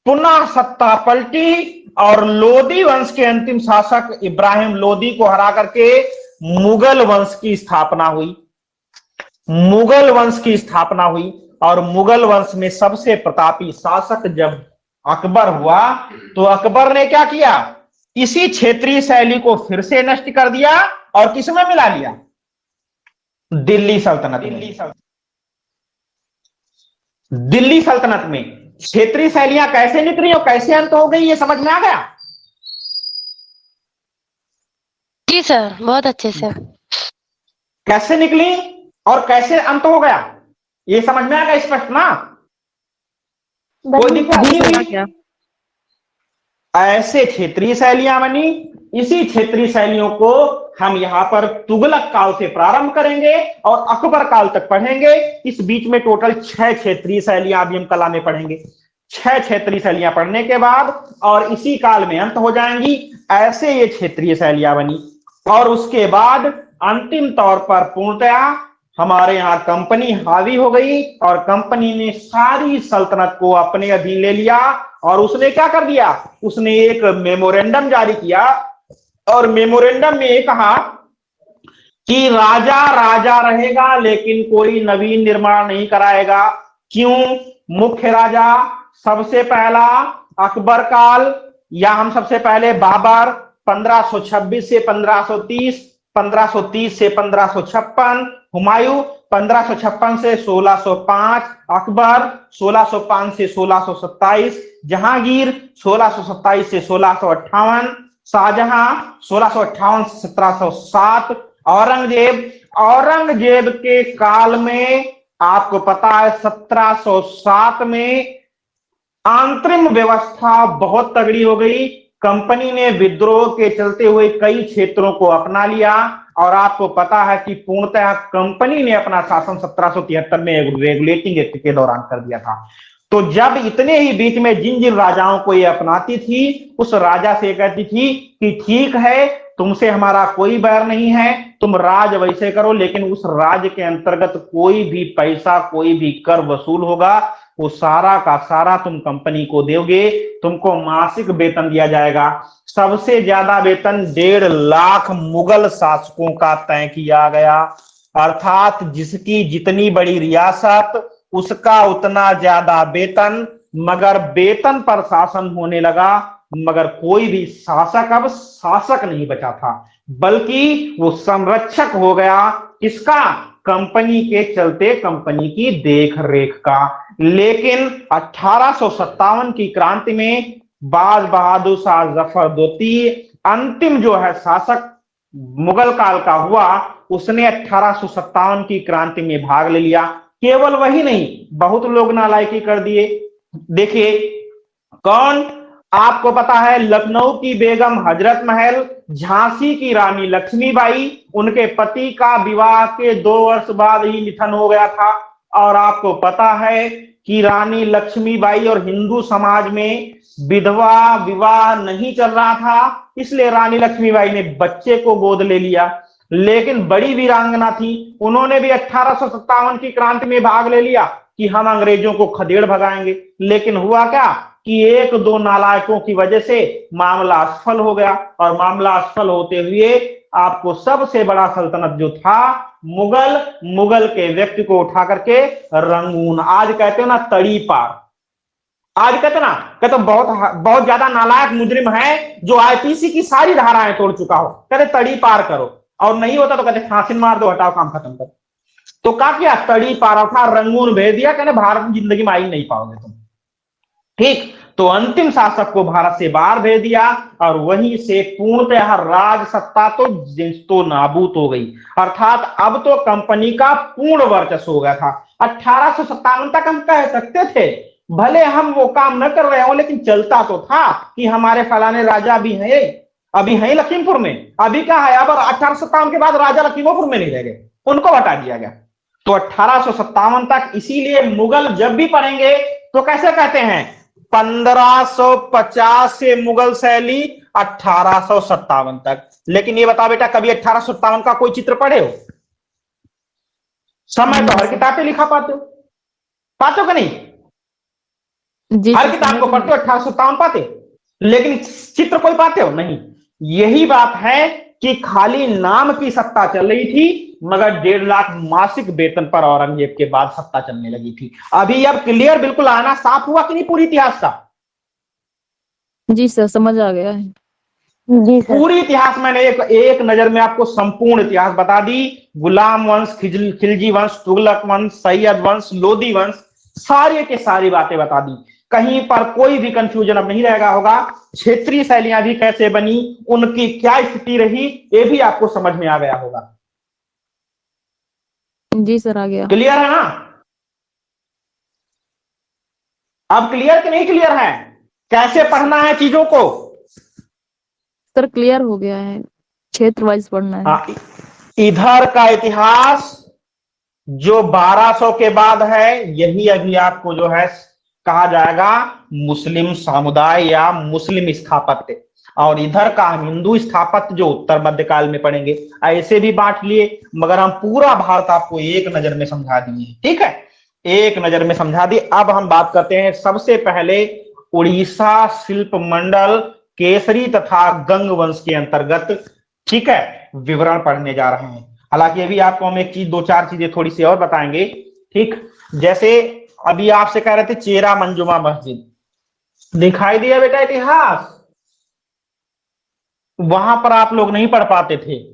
पुनः सत्ता पलटी और लोदी वंश के अंतिम शासक इब्राहिम लोदी को हरा करके मुगल वंश की स्थापना हुई। मुगल वंश की स्थापना हुई, और मुगल वंश में सबसे प्रतापी शासक जब अकबर हुआ, तो अकबर ने क्या किया? इसी क्षेत्रीय शैली को फिर से नष्ट कर दिया और किसमें मिला लिया? दिल्ली सल्तनत में। दिल्ली सल्तनत में क्षेत्रीय शैलियां कैसे निकली और कैसे अंत हो गई, ये समझ में आ गया? जी सर, बहुत अच्छे से। कैसे निकली और कैसे अंत हो गया, ये समझ में आ गया स्पष्ट ना? कोई दिक्कत नहीं हुई? क्या? ऐसे क्षेत्रीय शैलियां बनी। इसी क्षेत्रीय शैलियों को हम यहां पर तुगलक काल से प्रारंभ करेंगे और अकबर काल तक पढ़ेंगे। इस बीच में टोटल 6 क्षेत्रीय शैलियां अभी हम कला में पढ़ेंगे। 6 क्षेत्रीय शैलियां पढ़ने के बाद और इसी काल में अंत हो जाएंगी। ऐसे ये क्षेत्रीय शैलियां बनी, और उसके बाद अंतिम तौर पर पूर्णतया हमारे यहां कंपनी हावी हो गई, और कंपनी ने सारी सल्तनत को अपने अधीन ले लिया। और उसने क्या कर दिया? उसने एक मेमोरेंडम जारी किया, और मेमोरेंडम में ये कहा कि राजा राजा रहेगा, लेकिन कोई नवीन निर्माण नहीं कराएगा। क्यों? मुख्य राजा सबसे पहला अकबर काल, या हम सबसे पहले बाबर 1526 से 1530, 1530 से 1556, हुमायूं 1556 से 1605, अकबर 1605 से 1627, जहांगीर 1627 से 1658, शाहजहां 1658 से 1707, औरंगजेब के काल में आपको पता है 1707 में आंतरिक व्यवस्था बहुत तगड़ी हो गई। कंपनी ने विद्रोह के चलते हुए कई क्षेत्रों को अपना लिया और आपको पता है कि पूर्णतः कंपनी ने अपना शासन 1773 में रेगुलेटिंग एक्ट के दौरान कर दिया था। तो जब इतने ही बीच में जिन जिन राजाओं को ये अपनाती थी, उस राजा से कहती थी कि ठीक है, तुमसे हमारा कोई बैर नहीं है, तुम राज वैसे करो, लेकिन उस राज्य के अंतर्गत कोई भी पैसा, कोई भी कर वसूल होगा, वो सारा का सारा तुम कंपनी को दोगे, तुमको मासिक वेतन दिया जाएगा। सबसे ज्यादा वेतन 1.5 लाख मुगल शासकों का तय किया गया, अर्थात जिसकी जितनी बड़ी रियासत उसका उतना ज्यादा वेतन। मगर वेतन पर शासन होने लगा, मगर कोई भी शासक अब शासक नहीं बचा था, बल्कि वो संरक्षक हो गया। किसका? कंपनी के चलते, कंपनी की देख रेख का। लेकिन 1857 की क्रांति में बाज बहादुर शाह जफर दोती अंतिम जो है शासक मुगल काल का हुआ, उसने 1857 की क्रांति में भाग ले लिया। केवल वही नहीं, बहुत लोग नालायकी कर दिए। देखिए कौन? आपको पता है लखनऊ की बेगम हजरत महल, झांसी की रानी लक्ष्मीबाई, उनके पति का विवाह के 2 वर्ष बाद ही निधन हो गया था। और आपको पता है कि रानी लक्ष्मीबाई और हिंदू समाज में विधवा विवाह नहीं चल रहा था, इसलिए रानी लक्ष्मीबाई ने बच्चे को गोद ले लिया। लेकिन बड़ी वीरांगना थी, उन्होंने भी 1857 की क्रांति में भाग ले लिया कि हम अंग्रेजों को खदेड़ भगाएंगे। लेकिन हुआ क्या कि 1-2 नालायकों की वजह से मामला असफल हो गया, और मामला असफल होते हुए आपको सबसे बड़ा सल्तनत जो था मुगल के व्यक्ति को उठा करके रंगून, आज कहते हो ना तड़ी पार, आज कहते ना, कहते बहुत बहुत ज्यादा नालायक मुजरिम है जो आईपीसी की सारी धाराएं तोड़ चुका हो, कहते तड़ी पार करो, और नहीं होता तो कहते फांसी मार दो, हटाओ, काम खत्म करो। तो क्या किया? तड़ी पार था, रंगून भेज दिया, कहते भारत में जिंदगी में आ ही नहीं पाओगे तुम। ठीक, तो अंतिम शासक को भारत से बाहर भेज दिया, और वहीं से पूर्णतः राज सत्ता तो नाबूद हो गई। अर्थात अब तो कंपनी का पूर्ण वर्चस्व हो गया था। 1857 तक हम कह सकते थे भले हम वो काम न कर रहे हो, लेकिन चलता तो था कि हमारे फलाने राजा भी हैं, अभी हैं लखीमपुर में, अभी क्या है, अब 1857 के बाद राजा लखीमपुर में नहीं रह गए, उनको हटा दिया गया। तो 1857 तक, इसीलिए मुगल जब भी पढ़ेंगे तो कैसे कहते हैं 1550 से मुगल शैली 1857 तक। लेकिन ये बता बेटा, कभी 1857 का कोई चित्र पढ़े हो? समय तो हर किताब पे लिखा पाते हो कि नहीं? जी हर सर, किताब को समझ पढ़ते हो, 1857 पाते, लेकिन चित्र कोई पाते हो नहीं। यही बात है कि खाली नाम की सत्ता चल रही थी, मगर 1.5 लाख मासिक वेतन पर औरंगजेब के बाद सत्ता चलने लगी थी। अभी अब क्लियर बिल्कुल आना साफ हुआ कि नहीं पूरी इतिहास का? जी सर, समझ आ गया है। जी सर। पूरी इतिहास मैंने एक नजर में आपको संपूर्ण इतिहास बता दी। गुलाम वंश, खिलजी वंश, तुगलक वंश, सैयद वंश, लोदी वंश, सारी के सारी बातें बता दी। कहीं पर कोई भी कंफ्यूजन अब नहीं रहेगा होगा। क्षेत्रीय शैलियां भी कैसे बनी, उनकी क्या स्थिति रही, ये भी आपको समझ में आ गया होगा। जी सर, आ गया। क्लियर है ना? अब क्लियर कि नहीं क्लियर है? कैसे पढ़ना है चीजों को? सर क्लियर हो गया है, क्षेत्र वाइज पढ़ना है। हाँ, इधर का इतिहास जो 1200 के बाद है, यही अभी आपको जो है कहा जाएगा मुस्लिम समुदाय या मुस्लिम स्थापत्य, और इधर का हम हिंदू स्थापत्य जो उत्तर मध्यकाल में पढ़ेंगे। ऐसे भी बांट लिए, मगर हम पूरा भारत आपको एक नजर में समझा दिए। ठीक है, एक नजर में समझा दी। अब हम बात करते हैं सबसे पहले उड़ीसा शिल्प मंडल, केसरी तथा गंग वंश के अंतर्गत, ठीक है, विवरण पढ़ने जा रहे हैं। हालांकि अभी आपको हम एक चीज, 2-4 चीजें थोड़ी सी और बताएंगे। ठीक, जैसे अभी आपसे कह रहे थे चेरा मंजुमा मस्जिद दिखाई दिया बेटा इतिहास, वहां पर आप लोग नहीं पढ़ पाते थे।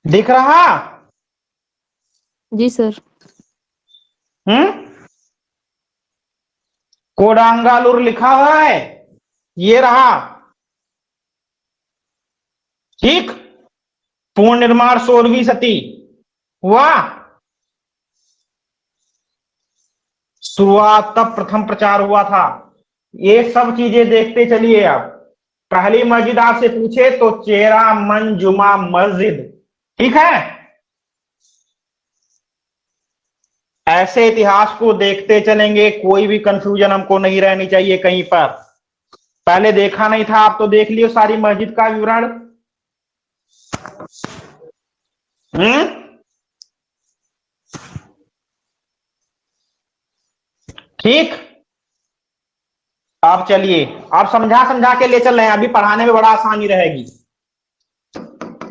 दिख रहा? जी सर। हम्म कोडांगालुर लिखा हुआ है, ये रहा। ठीक, पूर्ण निर्माण 16वीं शती हुआ, शुरुआत तब प्रथम प्रचार हुआ था। ये सब चीजें देखते चलिए। आप पहली मस्जिद आपसे पूछे तो चेरा मन जुमा मस्जिद, ठीक है। ऐसे इतिहास को देखते चलेंगे, कोई भी कंफ्यूजन हमको नहीं रहनी चाहिए कहीं पर। पहले देखा नहीं था, आप तो देख लियो सारी मस्जिद का विवरण। ठीक, आप चलिए, आप समझा समझा के ले चल रहे हैं, अभी पढ़ाने में बड़ा आसानी रहेगी।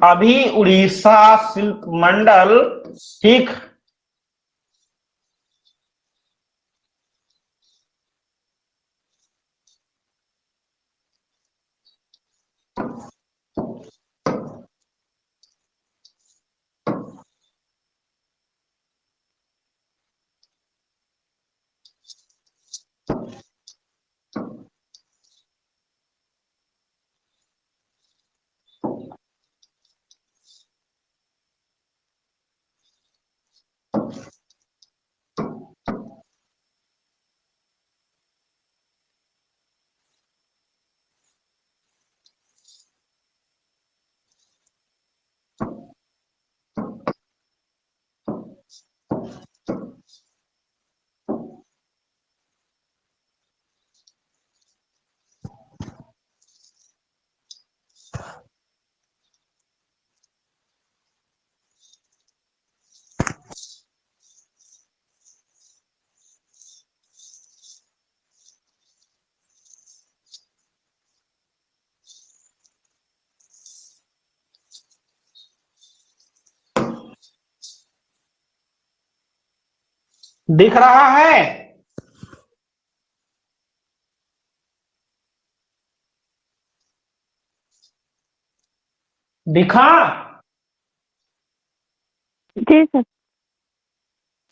अभी उड़ीसा शिल्प मंडल, ठीक, दिख रहा है। दिखा? जी सर।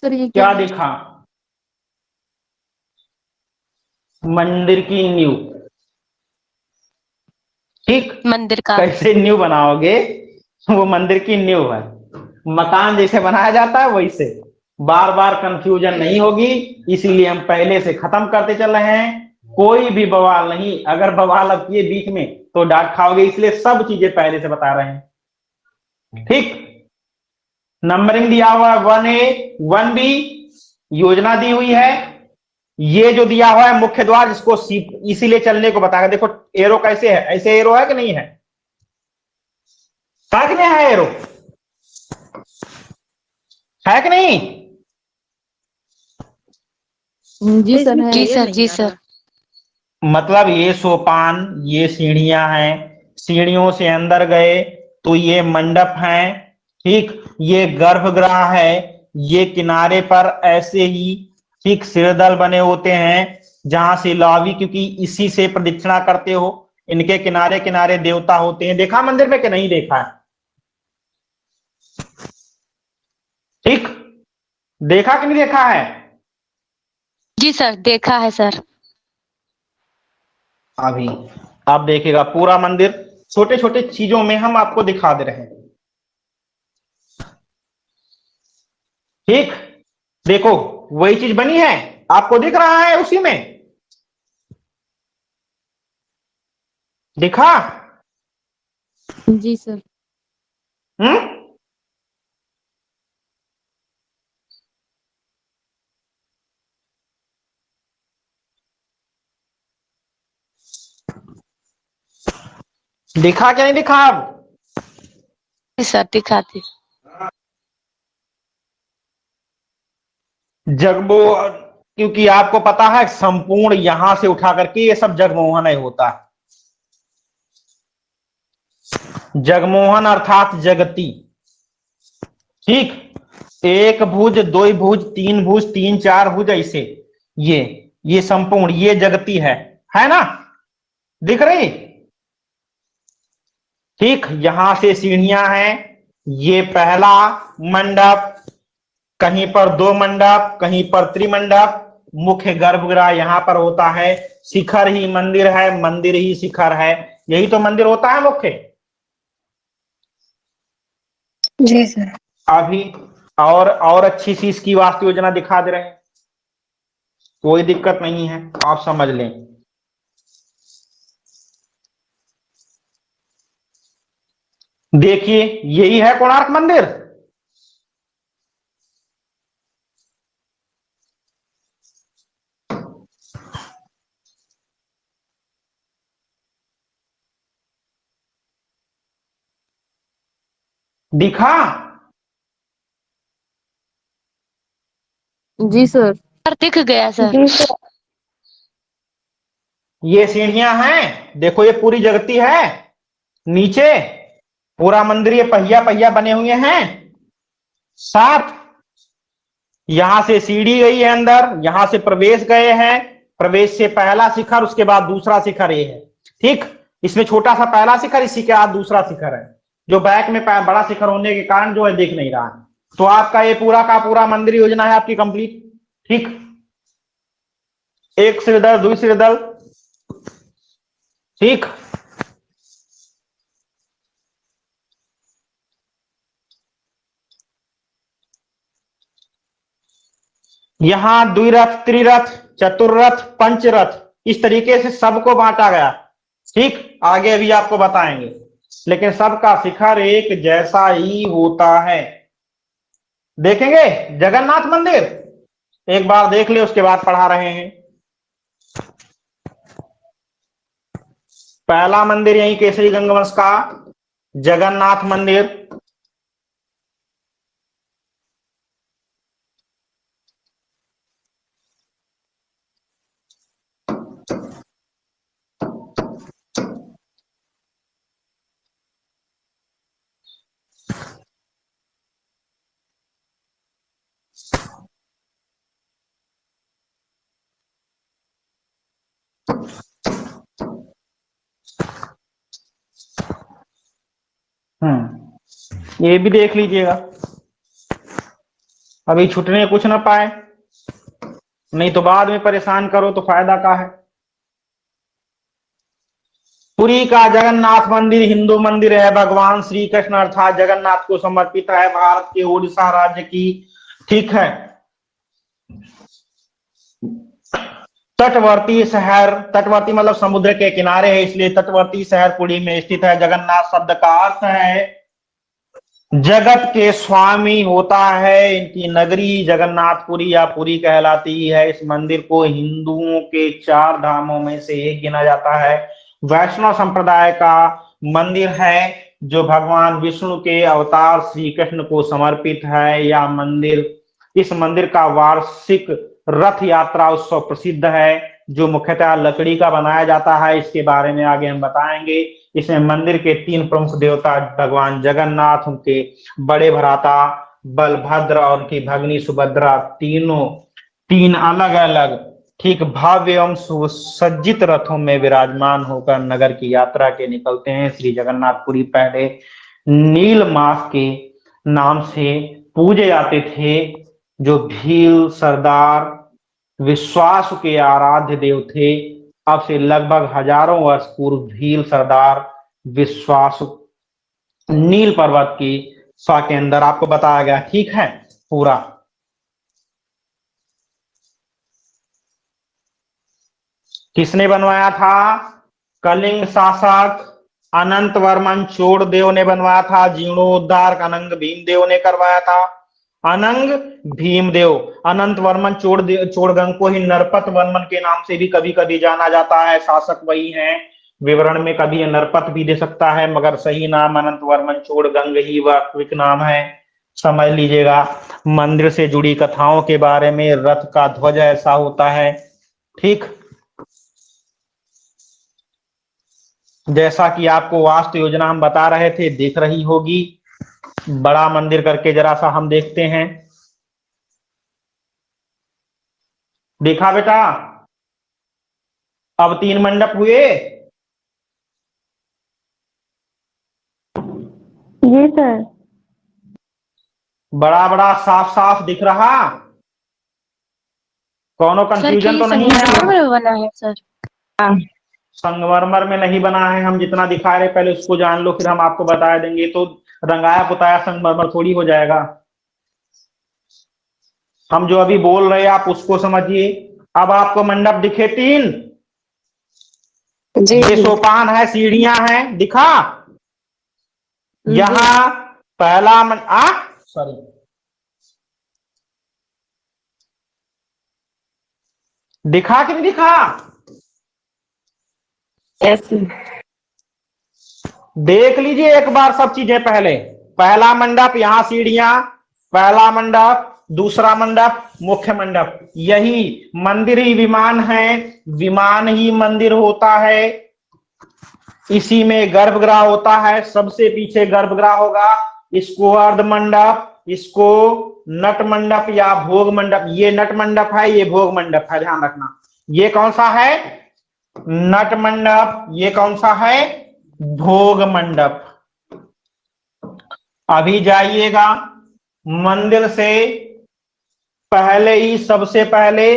सर ये क्या दिखा? मंदिर की नींव। ठीक, मंदिर का। कैसे नींव बनाओगे, वो मंदिर की नींव है। मकान जैसे बनाया जाता है वैसे, बार बार कंफ्यूजन नहीं होगी, इसीलिए हम पहले से खत्म करते चल रहे हैं। कोई भी बवाल नहीं, अगर बवाल अब ये बीच में तो डांट खाओगे, इसलिए सब चीजें पहले से बता रहे हैं। ठीक, नंबरिंग दिया हुआ है 1A 1B, योजना दी हुई है। ये जो दिया हुआ है मुख्य द्वार, जिसको इसीलिए चलने को बताया। देखो एरो कैसे है, ऐसे एरो है कि नहीं है, कि नहीं है एरो, है कि नहीं? जी सर है। जी सर, जी सर। मतलब ये सोपान, ये सीढ़ियां हैं, सीढ़ियों से अंदर गए तो ये मंडप हैं। ठीक, ये गर्भगृह है, ये किनारे पर ऐसे ही ठीक सिरदल बने होते हैं, जहां से लॉबी, क्योंकि इसी से प्रदक्षिणा करते हो, इनके किनारे किनारे देवता होते हैं। देखा मंदिर में कि नहीं देखा है? ठीक, देखा कि नहीं देखा है? जी सर, देखा है सर। अभी आप देखिएगा पूरा मंदिर, छोटे छोटे चीजों में हम आपको दिखा दे रहे हैं। ठीक, देखो वही चीज बनी है, आपको दिख रहा है उसी में, दिखा? जी सर। हम्म, दिखा क्या नहीं दिखा? अब जी सर, दिखाती। जगमोहन, क्योंकि आपको पता है संपूर्ण यहां से उठा करके ये सब जगमोहन ही होता है। जगमोहन अर्थात जगती। ठीक, एक भुज, दो भुज, तीन भुज, तीन चार भुज, ऐसे ये संपूर्ण ये जगती है ना, दिख रही? ठीक, यहां से सीढ़ियां हैं, ये पहला मंडप, कहीं पर 2 मंडप, कहीं पर त्रिमंडप, मुख्य गर्भगृह यहाँ पर होता है, शिखर ही मंदिर है, मंदिर ही शिखर है, यही तो मंदिर होता है मुख्य। जी सर। अभी और अच्छी सी इसकी वास्तु योजना दिखा दे रहे हैं, कोई दिक्कत नहीं है, आप समझ लें। देखिए यही है कोणार्क मंदिर। दिखा? जी सर। सर दिख गया सर। जी सर। ये सीढ़ियां हैं, देखो ये पूरी जगती है, नीचे पूरा मंदिर ये पहिया पहिया बने हुए हैं, सात यहां से सीढ़ी गई है अंदर, यहां से प्रवेश गए हैं, प्रवेश से पहला शिखर, उसके बाद दूसरा शिखर ये है। ठीक, इसमें छोटा सा पहला शिखर, इसी के बाद दूसरा शिखर है, जो बैक में बड़ा शिखर होने के कारण जो है देख नहीं रहा है। तो आपका ये पूरा का पूरा मंदिर योजना है आपकी कंप्लीट। ठीक, एक श्रीदल, दुई श्रीदल। ठीक, यहां द्विरथ, त्रिरथ, चतुर्रथ, पंचरथ, इस तरीके से सबको बांटा गया। ठीक, आगे भी आपको बताएंगे, लेकिन सबका शिखर एक जैसा ही होता है। देखेंगे जगन्नाथ मंदिर, एक बार देख ले, उसके बाद पढ़ा रहे हैं। पहला मंदिर यही केसरी गंगवंश का जगन्नाथ मंदिर। ये भी देख लीजिएगा, अभी छुटने कुछ ना पाए, नहीं तो बाद में परेशान करो तो फायदा का है। पुरी का जगन्नाथ मंदिर हिंदू मंदिर है, भगवान श्री कृष्ण अर्थात जगन्नाथ को समर्पित है, भारत के उड़ीसा राज्य की। ठीक है, तटवर्ती शहर, तटवर्ती मतलब समुद्र के किनारे है, इसलिए तटवर्ती शहर पुरी में स्थित है। जगन्नाथ शब्द का अर्थ है जगत के स्वामी होता है, इनकी नगरी जगन्नाथपुरी या पुरी कहलाती है। इस मंदिर को हिंदुओं के 4 धामों में से एक गिना जाता है। वैष्णव संप्रदाय का मंदिर है, जो भगवान विष्णु के अवतार श्री कृष्ण को समर्पित है। यह मंदिर, इस मंदिर का वार्षिक रथ यात्रा उत्सव प्रसिद्ध है, जो मुख्यतः लकड़ी का बनाया जाता है। इसके बारे में आगे हम बताएंगे। इसमें मंदिर के 3 प्रमुख देवता भगवान जगन्नाथ, उनके बड़े भ्राता बलभद्र और उनकी भगिनी सुभद्रा, तीनों 3 अलग अलग ठीक भव्य एवं सुसज्जित रथों में विराजमान होकर नगर की यात्रा के निकलते हैं। श्री जगन्नाथपुरी पहले नील मास के नाम से पूजे जाते थे, जो भील सरदार विश्वास के आराध्य देव थे। अब से लगभग हजारों वर्ष पूर्व भील सरदार विश्वास नील पर्वत की सा के अंदर आपको बताया गया। ठीक है, पूरा किसने बनवाया था? कलिंग शासक अनंत वर्मन चोड़देव ने बनवाया था। जीर्णोद्धार अनंग भीमदेव ने करवाया था। अनंग भीमदेव, अनंत वर्मन चोड़गंग को ही नरपत वर्मन के नाम से भी कभी कभी जाना जाता है, शासक वही हैं। विवरण में कभी नरपत भी दे सकता है, मगर सही नाम अनंत वर्मन चोड़गंग ही वास्तविक नाम है, समझ लीजिएगा। मंदिर से जुड़ी कथाओं के बारे में, रथ का ध्वज ऐसा होता है। ठीक, जैसा कि आपको वास्तु योजना हम बता रहे थे, दिख रही होगी। बड़ा मंदिर करके जरा सा हम देखते हैं। देखा बेटा? अब 3 मंडप हुए। जी सर। बड़ा बड़ा साफ साफ दिख रहा। कोनो सर कंफ्यूजन की तो नहीं है? संगमरमर में बना है सर? संगमरमर में नहीं बना है, हम जितना दिखा रहे पहले उसको जान लो, फिर हम आपको बता देंगे। तो रंगाया पुताया संगमरमर थोड़ी हो जाएगा। हम जो अभी बोल रहे हैं आप उसको समझिए। अब आपको मंडप दिखे 3, जी ये जी सोपान है, सीढ़ियां हैं, दिखा? जी। यहां पहला सॉरी, दिखा कि नहीं दिखा? यस देख लीजिए एक बार सब चीजें पहले। पहला मंडप, यहां सीढ़ियां, पहला मंडप, दूसरा मंडप, मुख्य मंडप। यही मंदिर ही विमान है, विमान ही मंदिर होता है। इसी में गर्भगृह होता है, सबसे पीछे गर्भगृह होगा। इसको अर्ध मंडप, इसको नट मंडप या भोग मंडप, ये नट मंडप है, ये भोग मंडप है, ध्यान रखना। ये कौन सा है? नट मंडप। ये कौन सा है? भोग मंडप। अभी जाइएगा, मंदिर से पहले ही सबसे पहले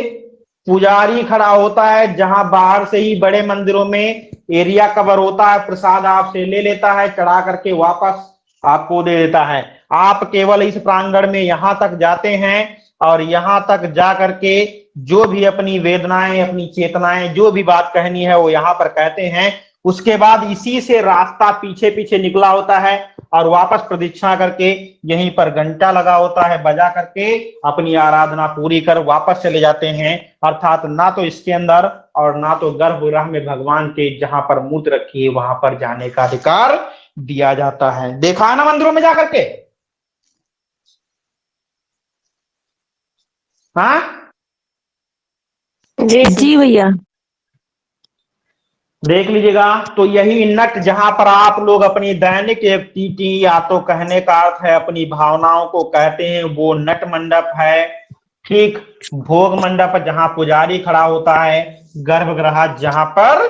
पुजारी खड़ा होता है, जहां बाहर से ही बड़े मंदिरों में एरिया कवर होता है, प्रसाद आपसे ले लेता है, चढ़ा करके वापस आपको दे देता है। आप केवल इस प्रांगण में यहां तक जाते हैं और यहां तक जा करके जो भी अपनी वेदनाएं, अपनी चेतनाएं, जो भी बात कहनी है वो यहां पर कहते हैं। उसके बाद इसी से रास्ता पीछे पीछे निकला होता है और वापस प्रदक्षिणा करके यहीं पर घंटा लगा होता है, बजा करके अपनी आराधना पूरी कर वापस चले जाते हैं। अर्थात ना तो इसके अंदर और ना तो गर्भगृह में भगवान के जहां पर मूर्ति रखी है वहां पर जाने का अधिकार दिया जाता है। देखा है ना मंदिरों में जाकर के? हाँ जी जी भैया। देख लीजिएगा। तो यही नट, जहां पर आप लोग अपनी दैनिक एक्टिविटी या तो कहने का अर्थ है अपनी भावनाओं को कहते हैं, वो नट मंडप है। ठीक। भोग मंडप जहां पुजारी खड़ा होता है, गर्भगृह जहां पर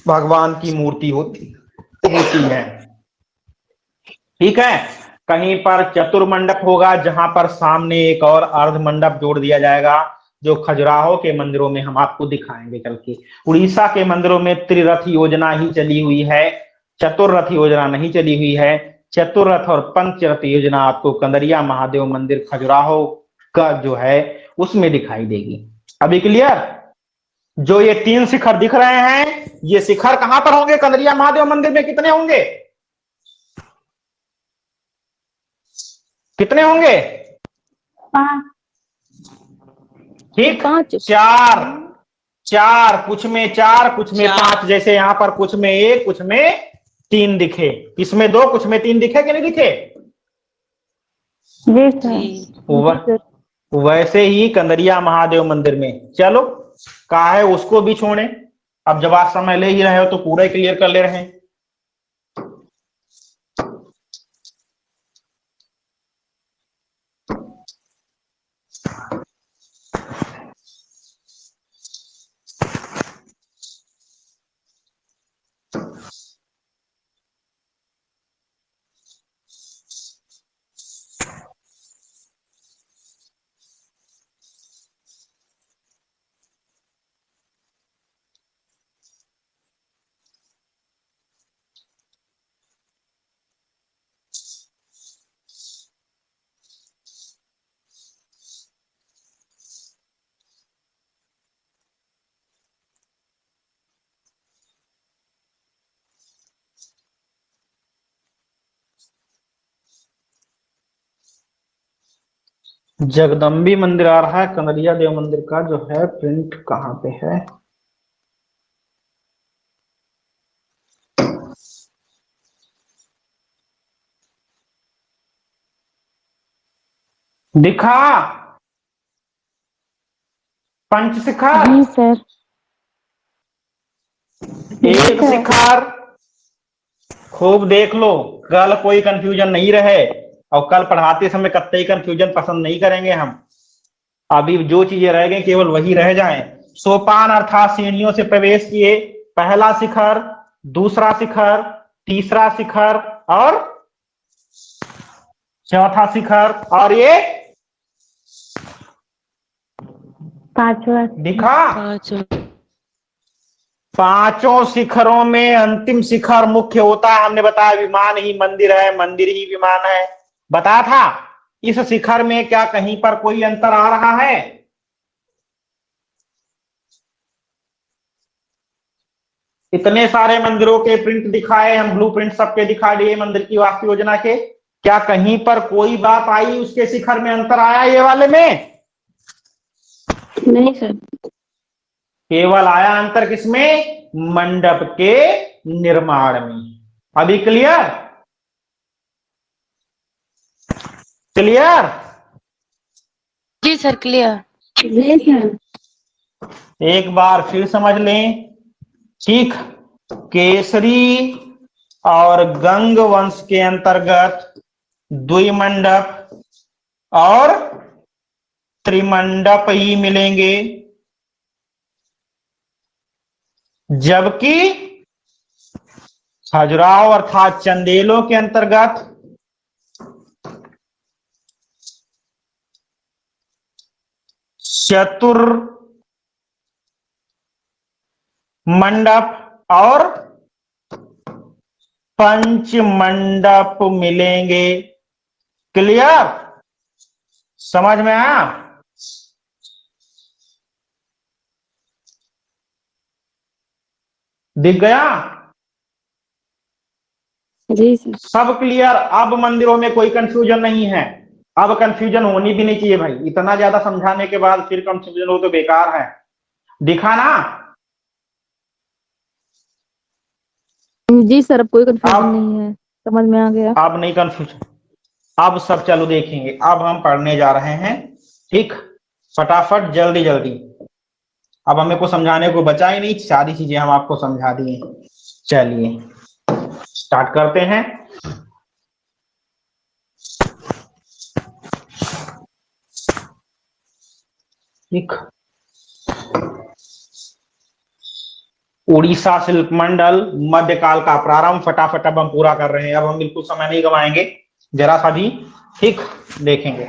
भगवान की मूर्ति होती है। ठीक है। कहीं पर चतुर्मंडप होगा जहां पर सामने एक और अर्ध मंडप जोड़ दिया जाएगा, जो खजुराहो के मंदिरों में हम आपको दिखाएंगे चल के। उड़ीसा के मंदिरों में त्रिरथ योजना ही चली हुई है, चतुर्रथ योजना नहीं चली हुई है। चतुर्रथ और पंचरथ योजना आपको कंदरिया महादेव मंदिर खजुराहो का जो है उसमें दिखाई देगी। अभी क्लियर? जो ये 3 शिखर दिख रहे हैं, ये शिखर कहां पर होंगे? कंदरिया महादेव मंदिर में कितने होंगे? कितने होंगे? 5। ठीक। 5। 4, कुछ में 4, कुछ में 5, जैसे यहां पर कुछ में 1, कुछ में 3 दिखे। इसमें 2, कुछ में 3 दिखे कि नहीं दिखे? जी सर। वैसे ही कंदरिया महादेव मंदिर में। चलो, कहा है उसको भी छोड़े। अब जब आप समय ले ही रहे हो तो पूरा क्लियर कर ले रहे हैं। जगदम्बी मंदिर आ रहा है, कंदरिया देव मंदिर का जो है प्रिंट कहाँ पे है? दिखा? पंचशिखर, जी सर। एक शिखर। खूब देख लो, कल कोई कंफ्यूजन नहीं रहे। और कल पढ़ाते समय कतई कंफ्यूजन पसंद नहीं करेंगे हम। अभी जो चीजें रह गई केवल वही रह जाएं। सोपान अर्थात सीढ़ियों से प्रवेश किए। पहला शिखर, दूसरा शिखर, तीसरा शिखर और चौथा शिखर। और ये पांचवा दिखा? पाँचों। पांचों शिखरों में अंतिम शिखर मुख्य होता है। हमने बताया विमान ही मंदिर है, मंदिर ही विमान है, बताया था। इस शिखर में क्या कहीं पर कोई अंतर आ रहा है? इतने सारे मंदिरों के प्रिंट दिखाए हम, ब्लू प्रिंट सबके दिखा दिए मंदिर की वास्तु योजना के। क्या कहीं पर कोई बात आई उसके शिखर में अंतर आया ये वाले में? नहीं सर। केवल आया अंतर किसमें? मंडप के निर्माण में। अभी क्लियर? क्लियर? जी सर क्लियर। जी सर। एक बार फिर समझ लें। ठीक, केसरी और गंग वंश के अंतर्गत द्विमंडप और त्रिमंडप ही मिलेंगे, जबकि खजुराहो अर्थात चंदेलों के अंतर्गत चतुर मंडप और पंच मंडप मिलेंगे। क्लियर? समझ में आया? दिख गया? जी सर। सब क्लियर? अब मंदिरों में कोई कंफ्यूजन नहीं है। अब कंफ्यूजन होनी भी नहीं चाहिए भाई। इतना ज्यादा समझाने के बाद फिर कंफ्यूजन हो तो बेकार है। दिखा ना? जी सर, अब कोई कंफ्यूजन अब नहीं है, समझ में आ गया। अब नहीं कंफ्यूजन। अब सब चलो देखेंगे। अब हम पढ़ने जा रहे हैं। ठीक, फटाफट जल्दी जल्दी। अब हमें को समझाने को बचा ही नहीं, सारी चीजें हम आपको समझा दिए। चलिए स्टार्ट करते हैं। ठीक, उड़ीसा शिल्प मंडल मध्यकाल का प्रारंभ। फटाफट अब हम पूरा कर रहे हैं। अब हम बिल्कुल समय नहीं गवाएंगे जरा सा भी। ठीक, देखेंगे।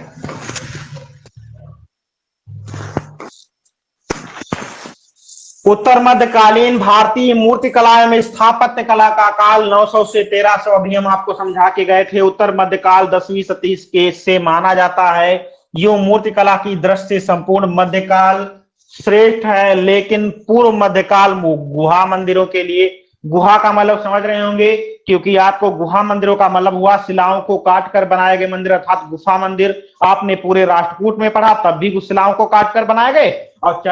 उत्तर मध्यकालीन भारतीय मूर्तिकला में स्थापत्य कला का काल 900 से 1300 अभी हम आपको समझा के गए थे। उत्तर मध्यकाल 10वीं सदी के से माना जाता है। यो मूर्तिकला की दृष्टि से संपूर्ण मध्यकाल श्रेष्ठ है, लेकिन पूर्व मध्यकाल गुहा मंदिरों के लिए, गुहा का मतलब समझ रहे होंगे, क्योंकि आपको गुहा मंदिरों का मतलब हुआ शिलाओं को काट कर बनाए गए मंदिर अर्थात गुफा मंदिर। आपने पूरे राष्ट्रकूट में पढ़ा तब भी शिलाओं को काट कर बनाए गए, और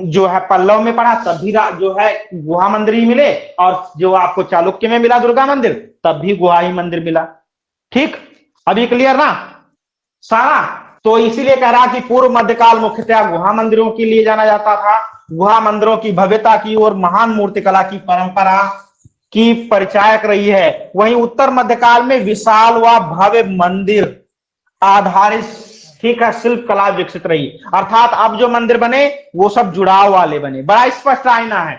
जो है पल्लव में पढ़ा तब भी जो है गुहा मंदिर ही मिले, और जो आपको चालुक्य में मिला दुर्गा मंदिर तब भी गुहा ही मंदिर मिला। ठीक, अभी क्लियर ना सारा? तो इसीलिए कह रहा कि पूर्व मध्यकाल मुख्यतः गुहा मंदिरों के लिए जाना जाता था। गुहा मंदिरों की भव्यता की और महान मूर्तिकला की परंपरा की परिचायक रही है। वहीं उत्तर मध्यकाल में विशाल व भव्य मंदिर आधारित, ठीक है, शिल्प कला विकसित रही। अर्थात अब जो मंदिर बने वो सब जुड़ाव वाले बने। बड़ा स्पष्ट आईना है,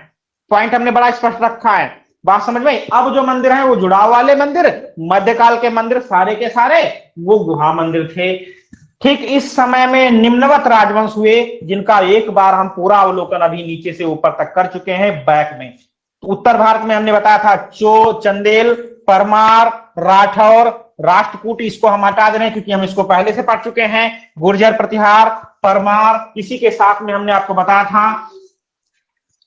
पॉइंट हमने बड़ा स्पष्ट रखा है। बात समझ में? अब जो मंदिर है वो जुड़ाव वाले मंदिर, मध्यकाल के मंदिर सारे के सारे वो गुहा मंदिर थे। ठीक, इस समय में निम्नवत राजवंश हुए, जिनका एक बार हम पूरा अवलोकन अभी नीचे से ऊपर तक कर चुके हैं बैक में। उत्तर भारत में हमने बताया था चंदेल, परमार, राठौर, राष्ट्रकूट, इसको हम हटा दे रहे हैं क्योंकि हम इसको पहले से पढ़ चुके हैं। गुर्जर, प्रतिहार, परमार, इसी के साथ में हमने आपको बताया था,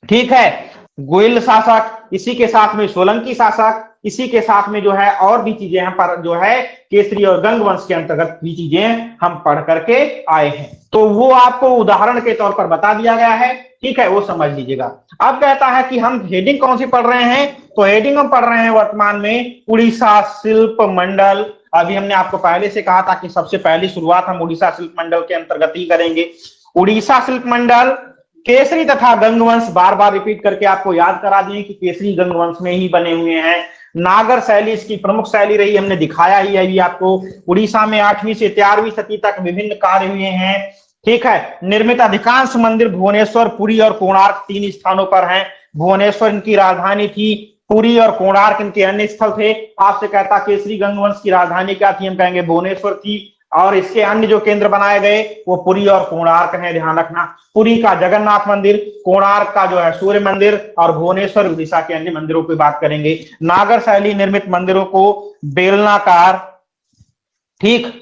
ठीक है, गोयल शासक, इसी के साथ में सोलंकी शासक, इसी के साथ में जो है और भी चीजें हम पर जो है केसरी और गंग वंश के अंतर्गत भी चीजें हम पढ़ करके आए हैं। तो वो आपको उदाहरण के तौर पर बता दिया गया है। ठीक है, वो समझ लीजिएगा। अब कहता है कि हम हेडिंग कौन सी पढ़ रहे हैं, तो हेडिंग हम पढ़ रहे हैं वर्तमान में उड़ीसा शिल्प मंडल। अभी हमने आपको पहले से कहा था कि सबसे पहली शुरुआत हम उड़ीसा शिल्प मंडल के अंतर्गत ही करेंगे। उड़ीसा शिल्प मंडल केसरी तथा गंग वंश, बार बार रिपीट करके आपको याद करा दिए कि केसरी गंग वंश में ही बने हुए हैं। नागर शैली इसकी प्रमुख शैली रही, हमने दिखाया ही है अभी आपको। उड़ीसा में 8वीं से 13वीं सदी तक विभिन्न कार्य हुए हैं। ठीक है, निर्मित अधिकांश मंदिर भुवनेश्वर, पुरी और कोणार्क 3 स्थानों पर हैं। भुवनेश्वर इनकी राजधानी थी, पुरी और कोणार्क इनके अन्य स्थल थे। आपसे कहता केसरी गंग वंश की राजधानी क्या थी, हम कहेंगे भुवनेश्वर थी। और इसके अन्य जो केंद्र बनाए गए वो पुरी और कोणार्क हैं, ध्यान रखना। पुरी का जगन्नाथ मंदिर, कोणार्क का जो है सूर्य मंदिर, और भुवनेश्वर उड़ीसा के अन्य मंदिरों की बात करेंगे। नागर शैली निर्मित मंदिरों को बेलनाकार, ठीक,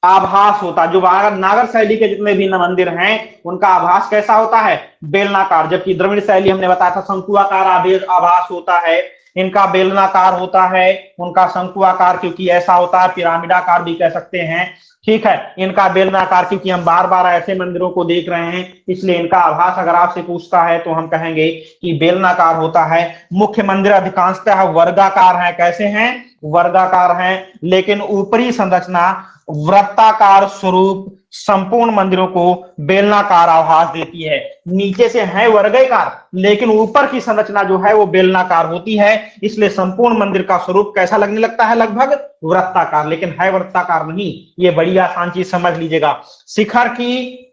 आभास होता, जो नागर शैली के जितने भी मंदिर हैं उनका आभास कैसा होता है, बेलनाकार। जबकि द्रविड़ शैली हमने बताया था शंकुआकार आभास होता है, इनका बेलनाकार होता है, उनका शंकुआकार क्योंकि ऐसा होता है, पिरामिडाकार भी कह सकते हैं, ठीक है। इनका बेलनाकार क्योंकि हम बार बार ऐसे मंदिरों को देख रहे हैं, इसलिए इनका आभास अगर आपसे पूछता है तो हम कहेंगे कि बेलनाकार होता है। मुख्य मंदिर अधिकांशतः वर्गाकार है, कैसे हैं, वर्गाकार हैं, लेकिन ऊपरी संरचना वृत्ताकार स्वरूप संपूर्ण मंदिरों को बेलनाकार आभास देती है। नीचे से है वर्गाकार, लेकिन ऊपर की संरचना जो है वो बेलनाकार होती है, इसलिए संपूर्ण मंदिर का स्वरूप कैसा लगने लगता है, लगभग वृत्ताकार, लेकिन है वृत्ताकार नहीं। ये बड़ी आसान चीज समझ लीजिएगा। शिखर की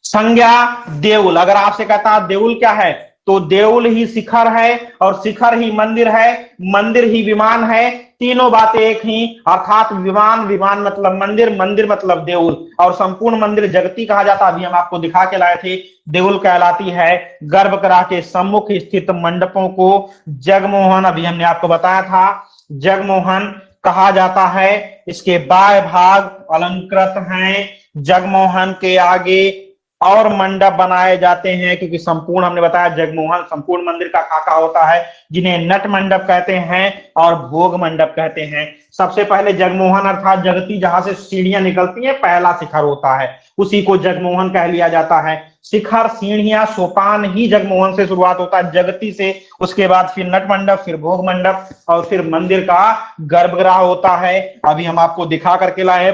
संज्ञा देउल, अगर आपसे कहता है देउल क्या है, तो देउल ही शिखर है और शिखर ही मंदिर है, मंदिर ही विमान है, तीनों बातें एक ही, अर्थात विमान, विमान मतलब मंदिर, मंदिर मतलब देउल, और संपूर्ण मंदिर जगती कहा जाता। अभी हम आपको दिखा के लाए थे, देउल कहलाती है गर्भगृह के सम्मुख स्थित मंडपों को जगमोहन, अभी हमने आपको बताया था, जगमोहन कहा जाता है। इसके बाह्य भाग अलंकृत हैं, जगमोहन के आगे और मंडप बनाए जाते हैं, क्योंकि संपूर्ण हमने बताया जगमोहन संपूर्ण मंदिर का खाका होता है, जिन्हें नट मंडप कहते हैं और भोग मंडप कहते हैं। सबसे पहले जगमोहन अर्थात जगती, जहां से सीढ़ियां निकलती हैं, पहला शिखर होता है, उसी को जगमोहन कह लिया जाता है। शिखर, सीढ़ियां, सोपान ही जगमोहन से शुरुआत होता है, जगती से, उसके बाद फिर नट मंडप, फिर भोग मंडप, और फिर मंदिर का गर्भगृह होता है। अभी हम आपको दिखा करके लाए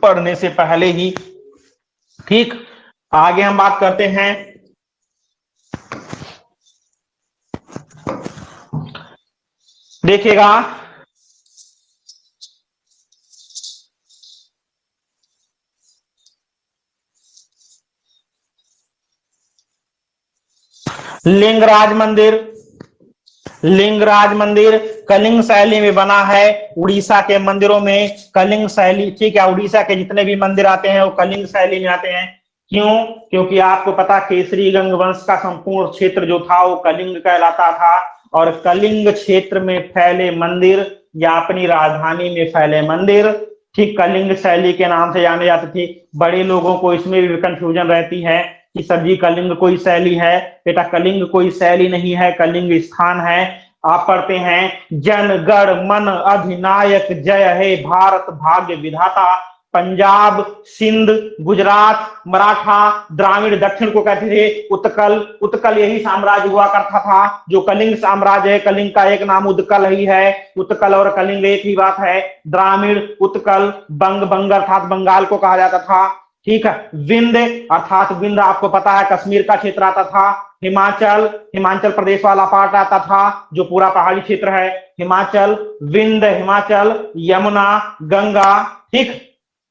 पढ़ने से पहले ही, ठीक। आगे हम बात करते हैं, देखिएगा, लिंगराज मंदिर, लिंगराज मंदिर कलिंग शैली में बना है। उड़ीसा के मंदिरों में कलिंग शैली, ठीक है, उड़ीसा के जितने भी मंदिर आते हैं वो कलिंग शैली में आते हैं। क्यों, क्योंकि आपको पता केसरी गंग वंश का संपूर्ण क्षेत्र जो था वो कलिंग कहलाता था, और कलिंग क्षेत्र में फैले मंदिर या अपनी राजधानी में फैले मंदिर, ठीक, कलिंग शैली के नाम से जाने जाते थे। बड़े लोगों को इसमें भी कंफ्यूजन रहती है कि सर जी कलिंग कोई शैली है, बेटा कलिंग कोई शैली नहीं है, कलिंग स्थान है। आप पढ़ते हैं जन गण मन अधिनायक जय हे भारत भाग्य विधाता, पंजाब, सिंध, गुजरात, मराठा, द्राविड़, दक्षिण को कहते थे उत्कल। उत्कल यही साम्राज्य हुआ करता था जो कलिंग साम्राज्य है, कलिंग का एक नाम उत्कल ही है, उत्कल और कलिंग एक ही बात है। द्राविड़, उत्कल, बंग, बंग अर्थात बंगाल को कहा जाता था, ठीक है। विंध्य अर्थात विंध्य आपको पता है कश्मीर का क्षेत्र आता था। हिमाचल, हिमाचल प्रदेश वाला पार्ट आता था जो पूरा पहाड़ी क्षेत्र है, हिमाचल, विंध्य, हिमाचल, यमुना, गंगा, ठीक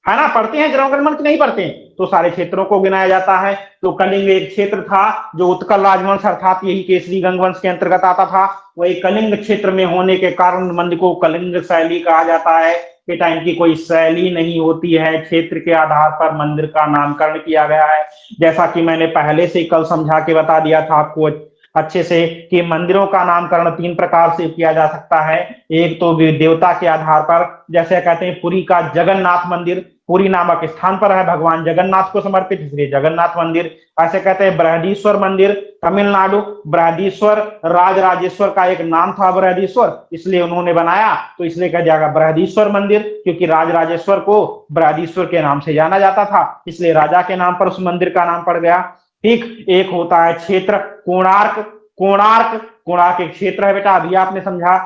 है ना। पढ़ते हैं जनगणमन की नहीं पढ़ते हैं, तो सारे क्षेत्रों को गिनाया जाता है। तो कलिंग एक क्षेत्र था जो उत्कल राजवंश अर्थात यही केसरी गंग वंश के अंतर्गत आता था, वही कलिंग क्षेत्र में होने के कारण मंदिर को कलिंग शैली कहा जाता है। बेटा इनकी कोई शैली नहीं होती है, क्षेत्र के आधार पर मंदिर का नामकरण किया गया है। जैसा कि मैंने पहले से कल समझा के बता दिया था आपको अच्छे से कि मंदिरों का नामकरण 3 प्रकार से किया जा सकता है। एक तो देवता के आधार पर, जैसे कहते हैं पुरी का जगन्नाथ मंदिर, पुरी नामक स्थान पर है, भगवान जगन्नाथ को समर्पित, इसलिए जगन्नाथ मंदिर। ऐसे कहते हैं बृहदीश्वर मंदिर, तमिलनाडु, बृहदीश्वर राजराजेश्वर का एक नाम था बृहदीश्वर, इसलिए उन्होंने बनाया, तो इसलिए कहा जाएगा बृहदीश्वर मंदिर, क्योंकि राजराजेश्वर को बृहदीश्वर के नाम से जाना जाता था, इसलिए राजा के नाम पर उस मंदिर का नाम पड़ गया, ठीक। एक होता है क्षेत्र कोणार्क, कोणार्क, कोणार्क एक क्षेत्र है बेटा, अभी आपने समझा,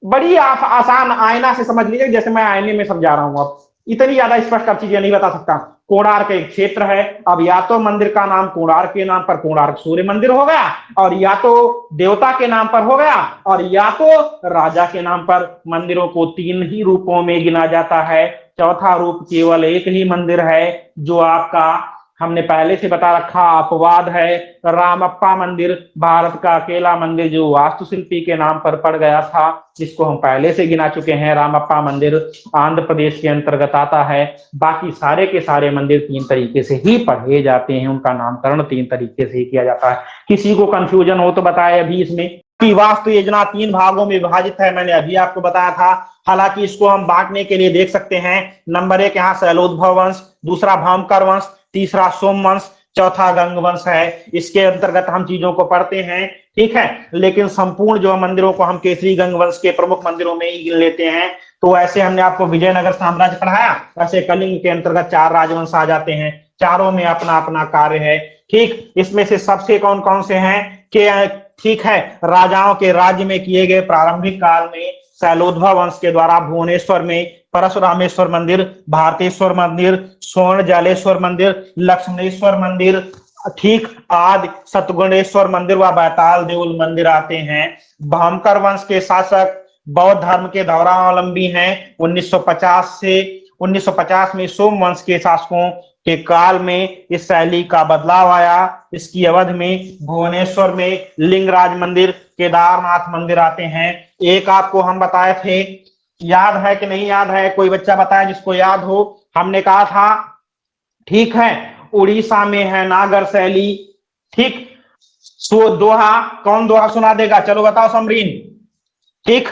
बड़ी आसान आईना से समझ लीजिए, जैसे मैं आईने में समझा रहा हूं, अब इतनी ज्यादा स्पष्ट अब चीजें नहीं बता सकता। कोणार्क एक क्षेत्र है। अब या तो मंदिर का नाम कोणार्क के नाम पर कोणार्क सूर्य मंदिर हो गया, और या तो देवता के नाम पर हो गया, और या तो राजा के नाम पर। मंदिरों को 3 ही रूपों में गिना जाता है, चौथा रूप केवल एक ही मंदिर है जो आपका हमने पहले से बता रखा, अपवाद है रामप्पा मंदिर, भारत का अकेला मंदिर जो वास्तुशिल्पी के नाम पर पड़ गया था, जिसको हम पहले से गिना चुके हैं। रामप्पा मंदिर आंध्र प्रदेश के अंतर्गत आता है। बाकी सारे के सारे मंदिर 3 तरीके से ही पढ़े जाते हैं, उनका नामकरण 3 तरीके से ही किया जाता है। किसी को कंफ्यूजन हो तो बताए अभी इसमें कि वास्तु योजना 3 भागों में विभाजित है, मैंने अभी आपको बताया था। हालांकि इसको हम बांटने के लिए देख सकते हैं। नंबर 1 यहाँ शैलोद्भव वंश, दूसरा भौमकर वंश, तीसरा सोम वंश, चौथा गंग वंश है। इसके अंतर्गत हम चीजों को पढ़ते हैं, ठीक है। लेकिन संपूर्ण जो मंदिरों को हम केसरी गंग वंश के प्रमुख मंदिरों में ही गिन लेते हैं। तो ऐसे हमने आपको विजयनगर साम्राज्य पढ़ाया, ऐसे कलिंग के अंतर्गत 4 राजवंश आ जाते हैं, चारों में अपना अपना कार्य है, ठीक। इसमें से सबसे कौन कौन से हैं कि ठीक है, राजाओं के राज्य में किए गए प्रारंभिक काल में शैलोद्भव वंश के द्वारा भुवनेश्वर में परशुरामेश्वर मंदिर, भारतेश्वर मंदिर, स्वर्ण जालेश्वर मंदिर, लक्ष्मणेश्वर मंदिर, ठीक, आदि सतगुणेश्वर मंदिर व बैताल देउल मंदिर आते हैं। भौमकर वंश के शासक बौद्ध धर्म के धौरावलंबी हैं। 1950 में सोम वंश के शासकों के काल में इस शैली का बदलाव आया। इसकी अवधि में भुवनेश्वर में लिंगराज मंदिर, केदारनाथ मंदिर आते हैं। एक आपको हम बताए थे, याद है कि नहीं याद है, कोई बच्चा बताए जिसको याद हो। हमने कहा था, ठीक है, उड़ीसा में है नागर शैली, ठीक। सो दोहा, कौन दोहा सुना देगा, चलो बताओ समरीन, ठीक,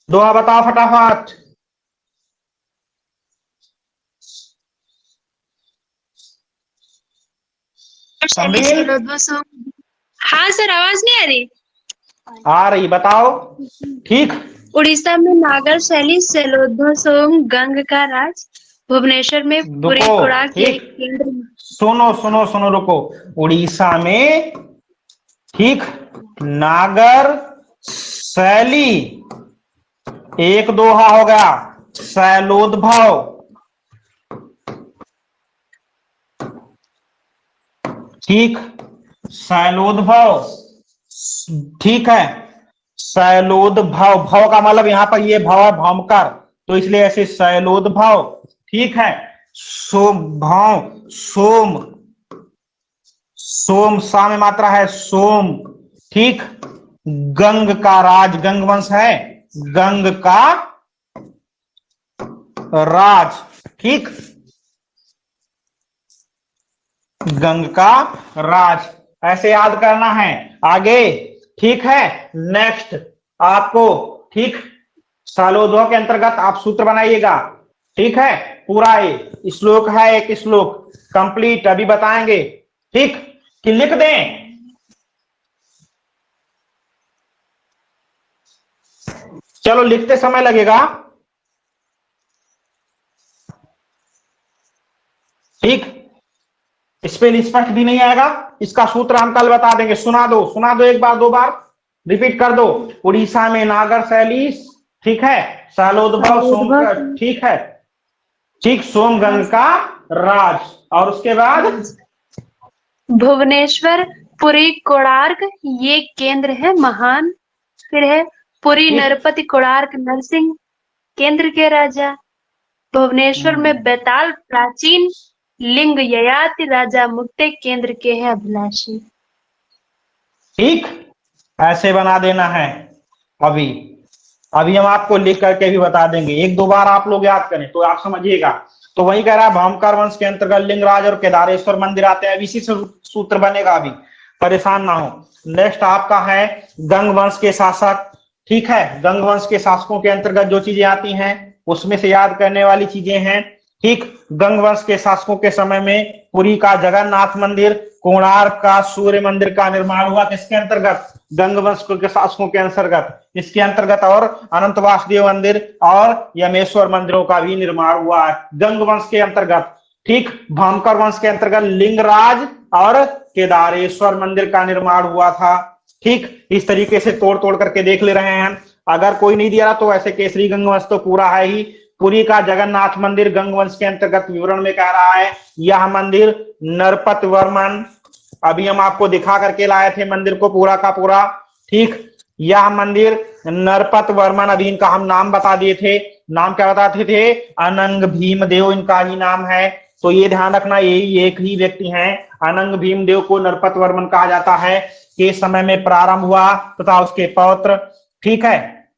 दोहा बताओ फटाफट। समरीन, हाँ सर, आवाज नहीं आ रही? आ रही, बताओ, ठीक। उड़ीसा में नागर शैली, शैलोद्भव सोम गंग का राज, भुवनेश्वर में पुरी रुको, कोणार्क के ठीक, केंद्र। सुनो सुनो सुनो, रुको। उड़ीसा में, ठीक, नागर शैली, एक दोहा हो गया, शैलोद्भव, ठीक, शैलोद्भव, ठीक है, शैलोद्भव, भव का मतलब यहां पर ये भव है भौमकर, तो इसलिए ऐसे शैलोद्भव, ठीक है। सोम भव, सोम, सोम सा में मात्रा है, सोम, ठीक। गंग का राज, गंग वंश है, गंग का राज, ठीक, गंग का राज, ऐसे याद करना है। आगे, ठीक है, नेक्स्ट आपको, ठीक, शैलोद्भव के अंतर्गत आप सूत्र बनाइएगा, ठीक है। पूरा ये श्लोक है, एक श्लोक कंप्लीट अभी बताएंगे, ठीक, कि लिख दें। चलो लिखते समय लगेगा, ठीक, स्पेल स्पष्ट भी नहीं आएगा, इसका सूत्र हम कल बता देंगे। सुना दो एक बार, 2 बार रिपीट कर दो। उड़ीसा में नागर शैली, ठीक है, शैलोद्भव सोम, ठीक है, ठीक, सोम गंग का राज, और उसके बाद भुवनेश्वर, पुरी कोणार्क ये केंद्र है महान। फिर है पुरी नरपति कोणार्क नरसिंह केंद्र के राजा। भुवनेश्वर में बैताल प्राचीन, लिंग ययाति राजा मुक्ते केंद्र के हैं अभिलाषी। ठीक, ऐसे बना देना है। अभी हम आपको लिख करके भी बता देंगे, 1-2 बार आप लोग याद करें तो आप समझिएगा। तो वही कह रहा है, भौमकर वंश के अंतर्गत लिंगराज और केदारेश्वर मंदिर आते हैं। इसी से सूत्र बनेगा, अभी परेशान ना हो। नेक्स्ट आपका है गंग वंश के शासक, ठीक है। गंग वंश के शासकों के अंतर्गत जो चीजें आती हैं उसमें से याद करने वाली चीजें हैं, ठीक। गंग वंश के शासकों के समय में पुरी का जगन्नाथ मंदिर, कोणार्क का सूर्य मंदिर का निर्माण हुआ। किसके अंतर्गत? गंग वंश के शासकों के अंतर्गत। इसके अंतर्गत और अनंत वासुदेव मंदिर और यमेश्वर मंदिरों का भी निर्माण हुआ है गंग वंश के अंतर्गत, ठीक। भौमकर वंश के अंतर्गत लिंगराज और केदारेश्वर मंदिर का निर्माण हुआ था, ठीक। इस तरीके से तोड़ तोड़ करके देख ले रहे हैं। अगर कोई नहीं दिया तो ऐसे केसरी गंग वंश तो पूरा है ही। पुरी का जगन्नाथ मंदिर गंग वंश के अंतर्गत विवरण में कह रहा है, यह मंदिर नरपत वर्मन, अभी हम आपको दिखा करके लाए थे मंदिर को पूरा का पूरा, ठीक। यह मंदिर नरपत वर्मन, अभी इनका हम नाम बता दिए थे। नाम क्या बताते थे? अनंग भीमदेव इनका ही नाम है। तो ये ध्यान रखना, यही एक ही व्यक्ति हैं। अनंग भीमदेव को नरपत वर्मन कहा जाता है, के समय में प्रारंभ हुआ तथा उसके पौत्र, ठीक है,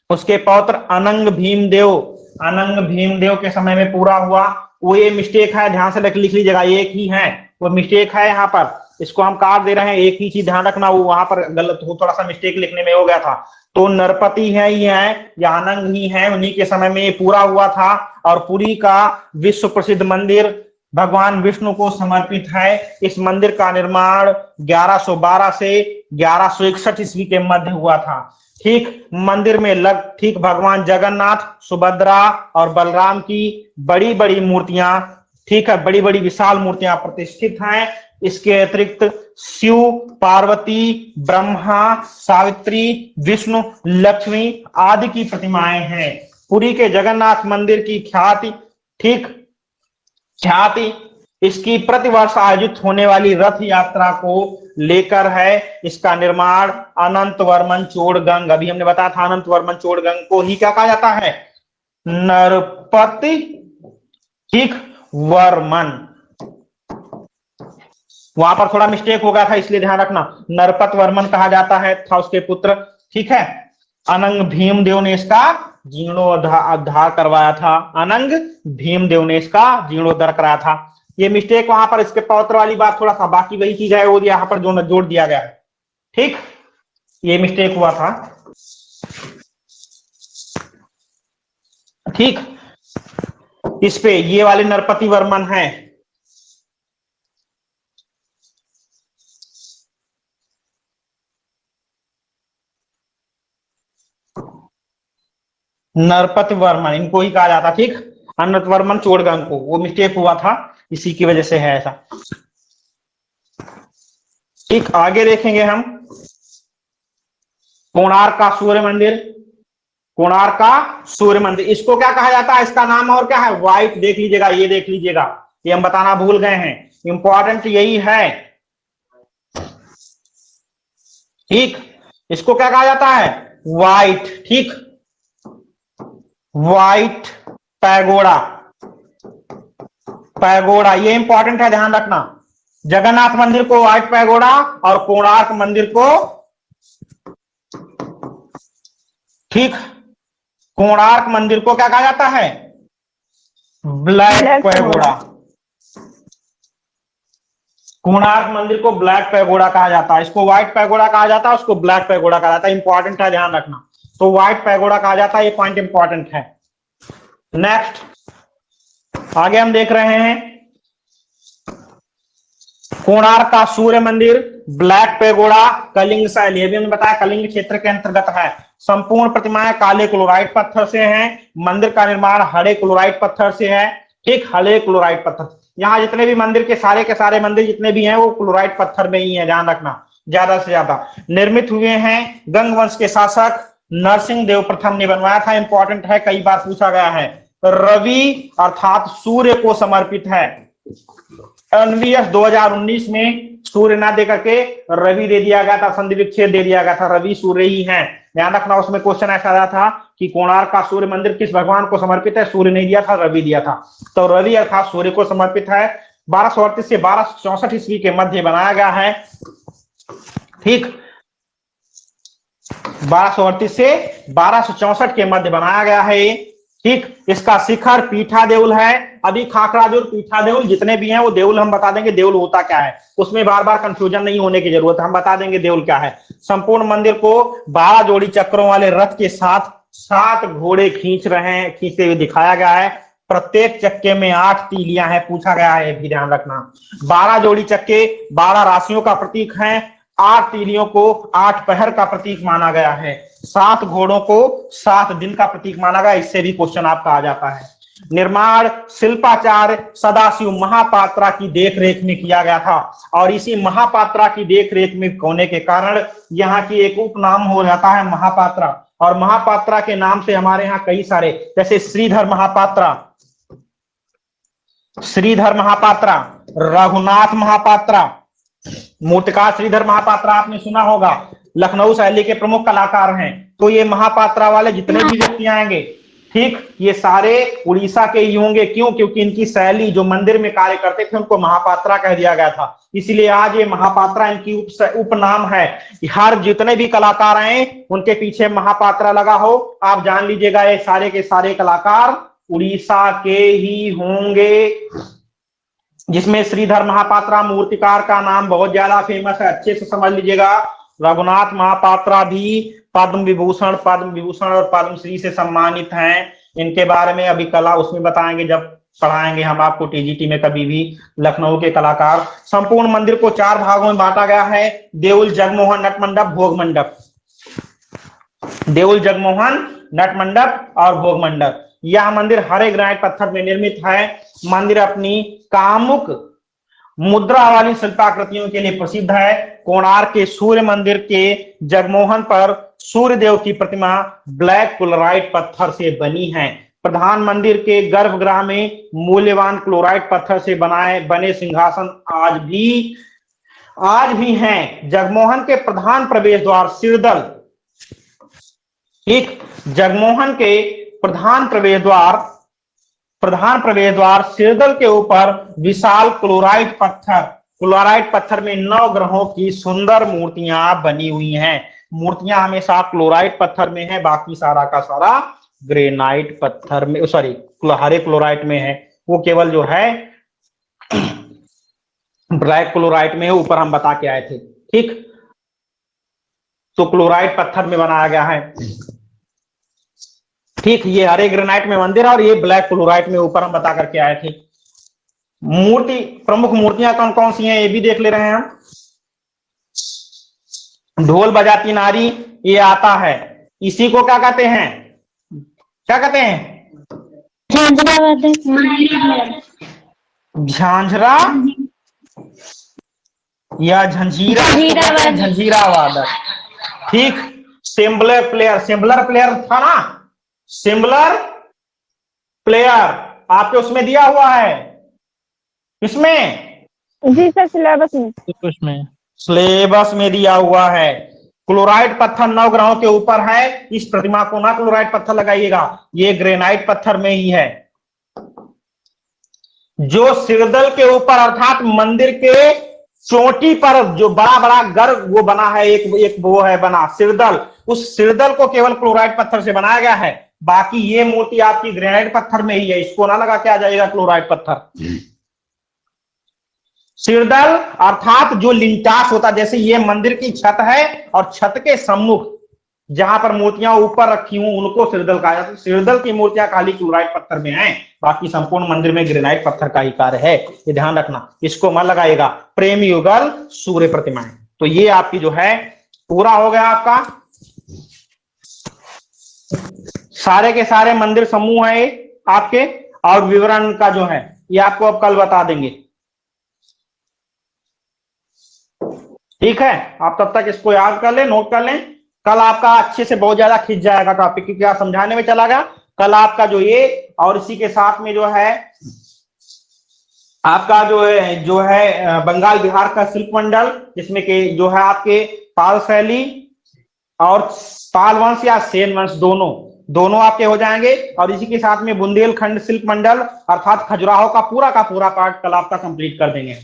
उसके पौत्र अनंग भीमदेव के समय में पूरा हुआ। वो ये मिस्टेक है, ध्यान से लिख लीजिएगा, एक ही है, वो मिस्टेक है यहाँ पर, इसको हम काट दे रहे हैं, एक ही चीज ध्यान रखना, वो वहां पर गलत हो, थोड़ा सा मिस्टेक लिखने में हो गया था। तो नरपति है ही है या अनंग ही है, उन्हीं के समय में ये पूरा हुआ था। और पुरी का विश्व प्रसिद्ध मंदिर भगवान विष्णु को समर्पित है। इस मंदिर का निर्माण 1112 से 1161 ईस्वी के मध्य हुआ था। ठीक, मंदिर में ठीक भगवान जगन्नाथ, सुभद्रा और बलराम की बड़ी बड़ी मूर्तियां, ठीक है, बड़ी बड़ी विशाल मूर्तियां प्रतिष्ठित हैं। इसके अतिरिक्त शिव, पार्वती, ब्रह्मा, सावित्री, विष्णु, लक्ष्मी आदि की प्रतिमाएं हैं। पुरी के जगन्नाथ मंदिर की ख्याति इसकी प्रतिवर्ष आयोजित होने वाली रथ यात्रा को लेकर है। इसका निर्माण अनंत वर्मन चोड़गंग, अभी हमने बताया था, अनंत वर्मन चोड़गंग को ही क्या कहा जाता है, नरपति, ठीक, वर्मन। वहां पर थोड़ा मिस्टेक हो गया था, इसलिए ध्यान रखना, नरपत वर्मन कहा जाता है, था उसके पुत्र, ठीक है। अनंग भीमदेव ने इसका जीर्णोद्धार करवाया था, अनंग भीमदेव ने इसका जीर्णोद्धार कराया था। ये मिस्टेक वहां पर इसके पौत्र वाली बात थोड़ा सा, बाकी वही चीज है वो यहाँ पर जो जोड़ दिया गया है, ठीक, ये मिस्टेक हुआ था, ठीक। इस पे ये वाले नरपति वर्मन है, नरपति वर्मन, इनको ही कहा जाता, ठीक, अनंत वर्मन चोड़गंग को, वो मिस्टेक हुआ था, इसी की वजह से है ऐसा, ठीक। आगे देखेंगे हम कोणार्क का सूर्य मंदिर। कोणार्क का सूर्य मंदिर, इसको क्या कहा जाता है, इसका नाम और क्या है, व्हाइट, देख लीजिएगा, ये देख लीजिएगा, ये हम बताना भूल गए हैं, इंपॉर्टेंट यही है, ठीक। इसको क्या कहा जाता है, व्हाइट, ठीक, व्हाइट पैगोडा, पैगोडा, ये इंपॉर्टेंट है, ध्यान रखना। जगन्नाथ मंदिर को व्हाइट पैगोडा और कोणार्क मंदिर को, ठीक, कोणार्क मंदिर को क्या कहा जाता है, ब्लैक पैगोडा। कोणार्क मंदिर को ब्लैक पैगोडा कहा जाता है, इसको व्हाइट पैगोडा कहा जाता है, उसको ब्लैक पैगोडा कहा जाता है, इंपॉर्टेंट है, ध्यान रखना। तो व्हाइट पैगोडा कहा जाता है, ये पॉइंट इंपॉर्टेंट है। नेक्स्ट आगे हम देख रहे हैं कोणार्क का सूर्य मंदिर, ब्लैक पैगोडा, कलिंग शैली, ये भी हमने बताया कलिंग क्षेत्र के अंतर्गत है। संपूर्ण प्रतिमाएं काले क्लोराइट पत्थर से हैं। मंदिर का निर्माण हरे क्लोराइट पत्थर से है, ठीक, हरे क्लोराइट पत्थर। यहाँ जितने भी मंदिर के सारे मंदिर जितने भी हैं वो क्लोराइट पत्थर में ही है, ध्यान रखना, ज्यादा से ज्यादा। निर्मित हुए हैं गंग वंश के शासक नरसिंह देव प्रथम ने बनवाया था, इंपॉर्टेंट है, कई बार पूछा गया है। रवि अर्थात सूर्य को समर्पित है। एनवीएस 2019 में सूर्य ना दे करके रवि दे दिया गया था, संधि विच्छेद दे दिया गया था, रवि सूर्य ही है, ध्यान रखना। उसमें क्वेश्चन ऐसा आया था कि कोणार्क का सूर्य मंदिर किस भगवान को समर्पित है, सूर्य नहीं दिया था, रवि दिया था। तो रवि अर्थात सूर्य को समर्पित है। 1238 से 1264 ईस्वी के मध्य बनाया गया है, ठीक, 1238 से 1264 के मध्य बनाया गया है, ठीक। इसका शिखर पीठा देउल है। अभी खाखरा देउल, पीठा देउल जितने भी हैं वो देउल हम बता देंगे, देउल होता क्या है, उसमें बार बार कंफ्यूजन नहीं होने की जरूरत है, हम बता देंगे देउल क्या है। संपूर्ण मंदिर को 12 जोड़ी चक्रों वाले रथ के साथ 7 घोड़े खींचते हुए दिखाया गया है। प्रत्येक चक्के में 8 तीलियां हैं, पूछा गया है, भी ध्यान रखना। 12 जोड़ी चक्के 12 राशियों का प्रतीक हैं। 8 तीलियों को 8 पहर का प्रतीक माना गया है। 7 घोड़ों को 7 दिन का प्रतीक माना गया, इससे भी क्वेश्चन आपका आ जाता है। निर्माण शिल्पाचार्य सदाशिव महापात्रा की देखरेख में किया गया था, और इसी महापात्रा की देखरेख में होने के कारण यहाँ की एक उपनाम हो जाता है महापात्रा। और महापात्रा के नाम से हमारे यहाँ कई सारे, जैसे श्रीधर महापात्रा, रघुनाथ महापात्रा, मूर्तिकार श्रीधर महापात्रा आपने सुना होगा, लखनऊ शैली के प्रमुख कलाकार हैं। तो ये महापात्रा वाले जितने भी व्यक्ति आएंगे, ठीक, ये सारे उड़ीसा के ही होंगे। क्यों? क्योंकि इनकी शैली, जो मंदिर में कार्य करते थे, उनको महापात्रा कह दिया गया था, इसीलिए आज ये महापात्रा इनकी उपनाम है। हर जितने भी कलाकार हैं उनके पीछे महापात्रा लगा हो, आप जान लीजिएगा ये सारे के सारे कलाकार उड़ीसा के ही होंगे। जिसमें श्रीधर महापात्रा मूर्तिकार का नाम बहुत ज्यादा फेमस है, अच्छे से समझ लीजिएगा। रघुनाथ महापात्रा भी पद्म विभूषण और पद्मश्री से सम्मानित हैं। इनके बारे में अभी कला उसमें बताएंगे, जब पढ़ाएंगे हम आपको टीजीटी में कभी भी। लखनऊ के कलाकार। संपूर्ण मंदिर को 4 भागों में बांटा गया है, देउल, जगमोहन, नट मंडप, भोग मंडप। देउल, जगमोहन, नट मंडप और भोग मंडप। यह मंदिर हरे ग्रेनाइट पत्थर में निर्मित है। मंदिर अपनी कामुक मुद्रा वाली शिल्पाकृतियों के लिए प्रसिद्ध है। कोणार्क के सूर्य मंदिर के जगमोहन पर सूर्य देव की प्रतिमा ब्लैक क्लोराइट पत्थर से बनी है। प्रधान मंदिर के गर्भगृह में मूल्यवान क्लोराइट पत्थर से बने सिंहासन आज भी हैं। जगमोहन के प्रधान प्रवेश द्वार सिरदल, ठीक, जगमोहन के प्रधान प्रवेश द्वार सिरदल के ऊपर विशाल क्लोराइट पत्थर में 9 ग्रहों की सुंदर मूर्तियां बनी हुई हैं। मूर्तियां हमेशा क्लोराइट पत्थर में है, बाकी सारा का सारा ग्रेनाइट पत्थर में, सॉरी हरे क्लोराइट में है। वो केवल जो है ब्लैक क्लोराइट में है, ऊपर हम बता के आए थे। ठीक, तो क्लोराइट पत्थर में बनाया गया है। ठीक, ये हरे ग्रेनाइट में मंदिर है और ये ब्लैक क्लोराइट में ऊपर हम बता करके आए थे। प्रमुख मूर्तियां कौन कौन सी हैं ये भी देख ले रहे हैं हम। ढोल बजाती नारी, ये आता है, इसी को क्या कहते हैं? क्या कहते हैं? झांझरा या झंझीरा वादक। ठीक, सिम्बलर प्लेयर था ना, सिम्बलर प्लेयर आपके उसमें दिया हुआ है। किसमें? जी सर, सिलेबस में दिया हुआ है। क्लोराइट पत्थर 9 ग्रहों के ऊपर है। इस प्रतिमा को ना क्लोराइट पत्थर लगाइएगा, ये ग्रेनाइट पत्थर में ही है। जो सिरदल के ऊपर अर्थात मंदिर के चोटी पर जो बड़ा बड़ा गर्भ वो बना है, एक वो है बना सिरदल, उस सिरदल को केवल क्लोराइट पत्थर से बनाया गया है। बाकी ये मूर्ति आपकी ग्रेनाइट पत्थर में ही है, इसको ना लगा के आ जाएगा क्लोराइट पत्थर। सिरदल अर्थात जो लिंटास होता, जैसे ये मंदिर की छत है और छत के सम्मुख जहां पर मूर्तियां ऊपर रखी हूं उनको सिरदल कहा जाता है। सिरदल की मूर्तियां खाली क्लोराइट पत्थर में हैं, बाकी संपूर्ण मंदिर में ग्रेनाइट पत्थर का ही कार्य है, ये ध्यान रखना। इसको मत लगाइएगा। प्रेम युगल सूर्य प्रतिमाएं, तो ये आपकी जो है पूरा हो गया आपका। सारे के सारे मंदिर समूह है आपके, और विवरण का जो है ये आपको अब कल बता देंगे। ठीक है, आप तब तक इसको याद कर लें, नोट कर लें। कल आपका अच्छे से बहुत ज्यादा खिंच जाएगा टॉपिक, क्योंकि क्या समझाने में चला गया। कल आपका जो ये और इसी के साथ में जो है आपका जो है बंगाल बिहार का शिल्प मंडल, जिसमें के जो है आपके पाल शैली और पाल वंश या सेन वंश दोनों आपके हो जाएंगे। और इसी के साथ में बुंदेलखंड शिल्प मंडल अर्थात खजुराहो का पूरा पार्ट कल आपका कंप्लीट कर देंगे।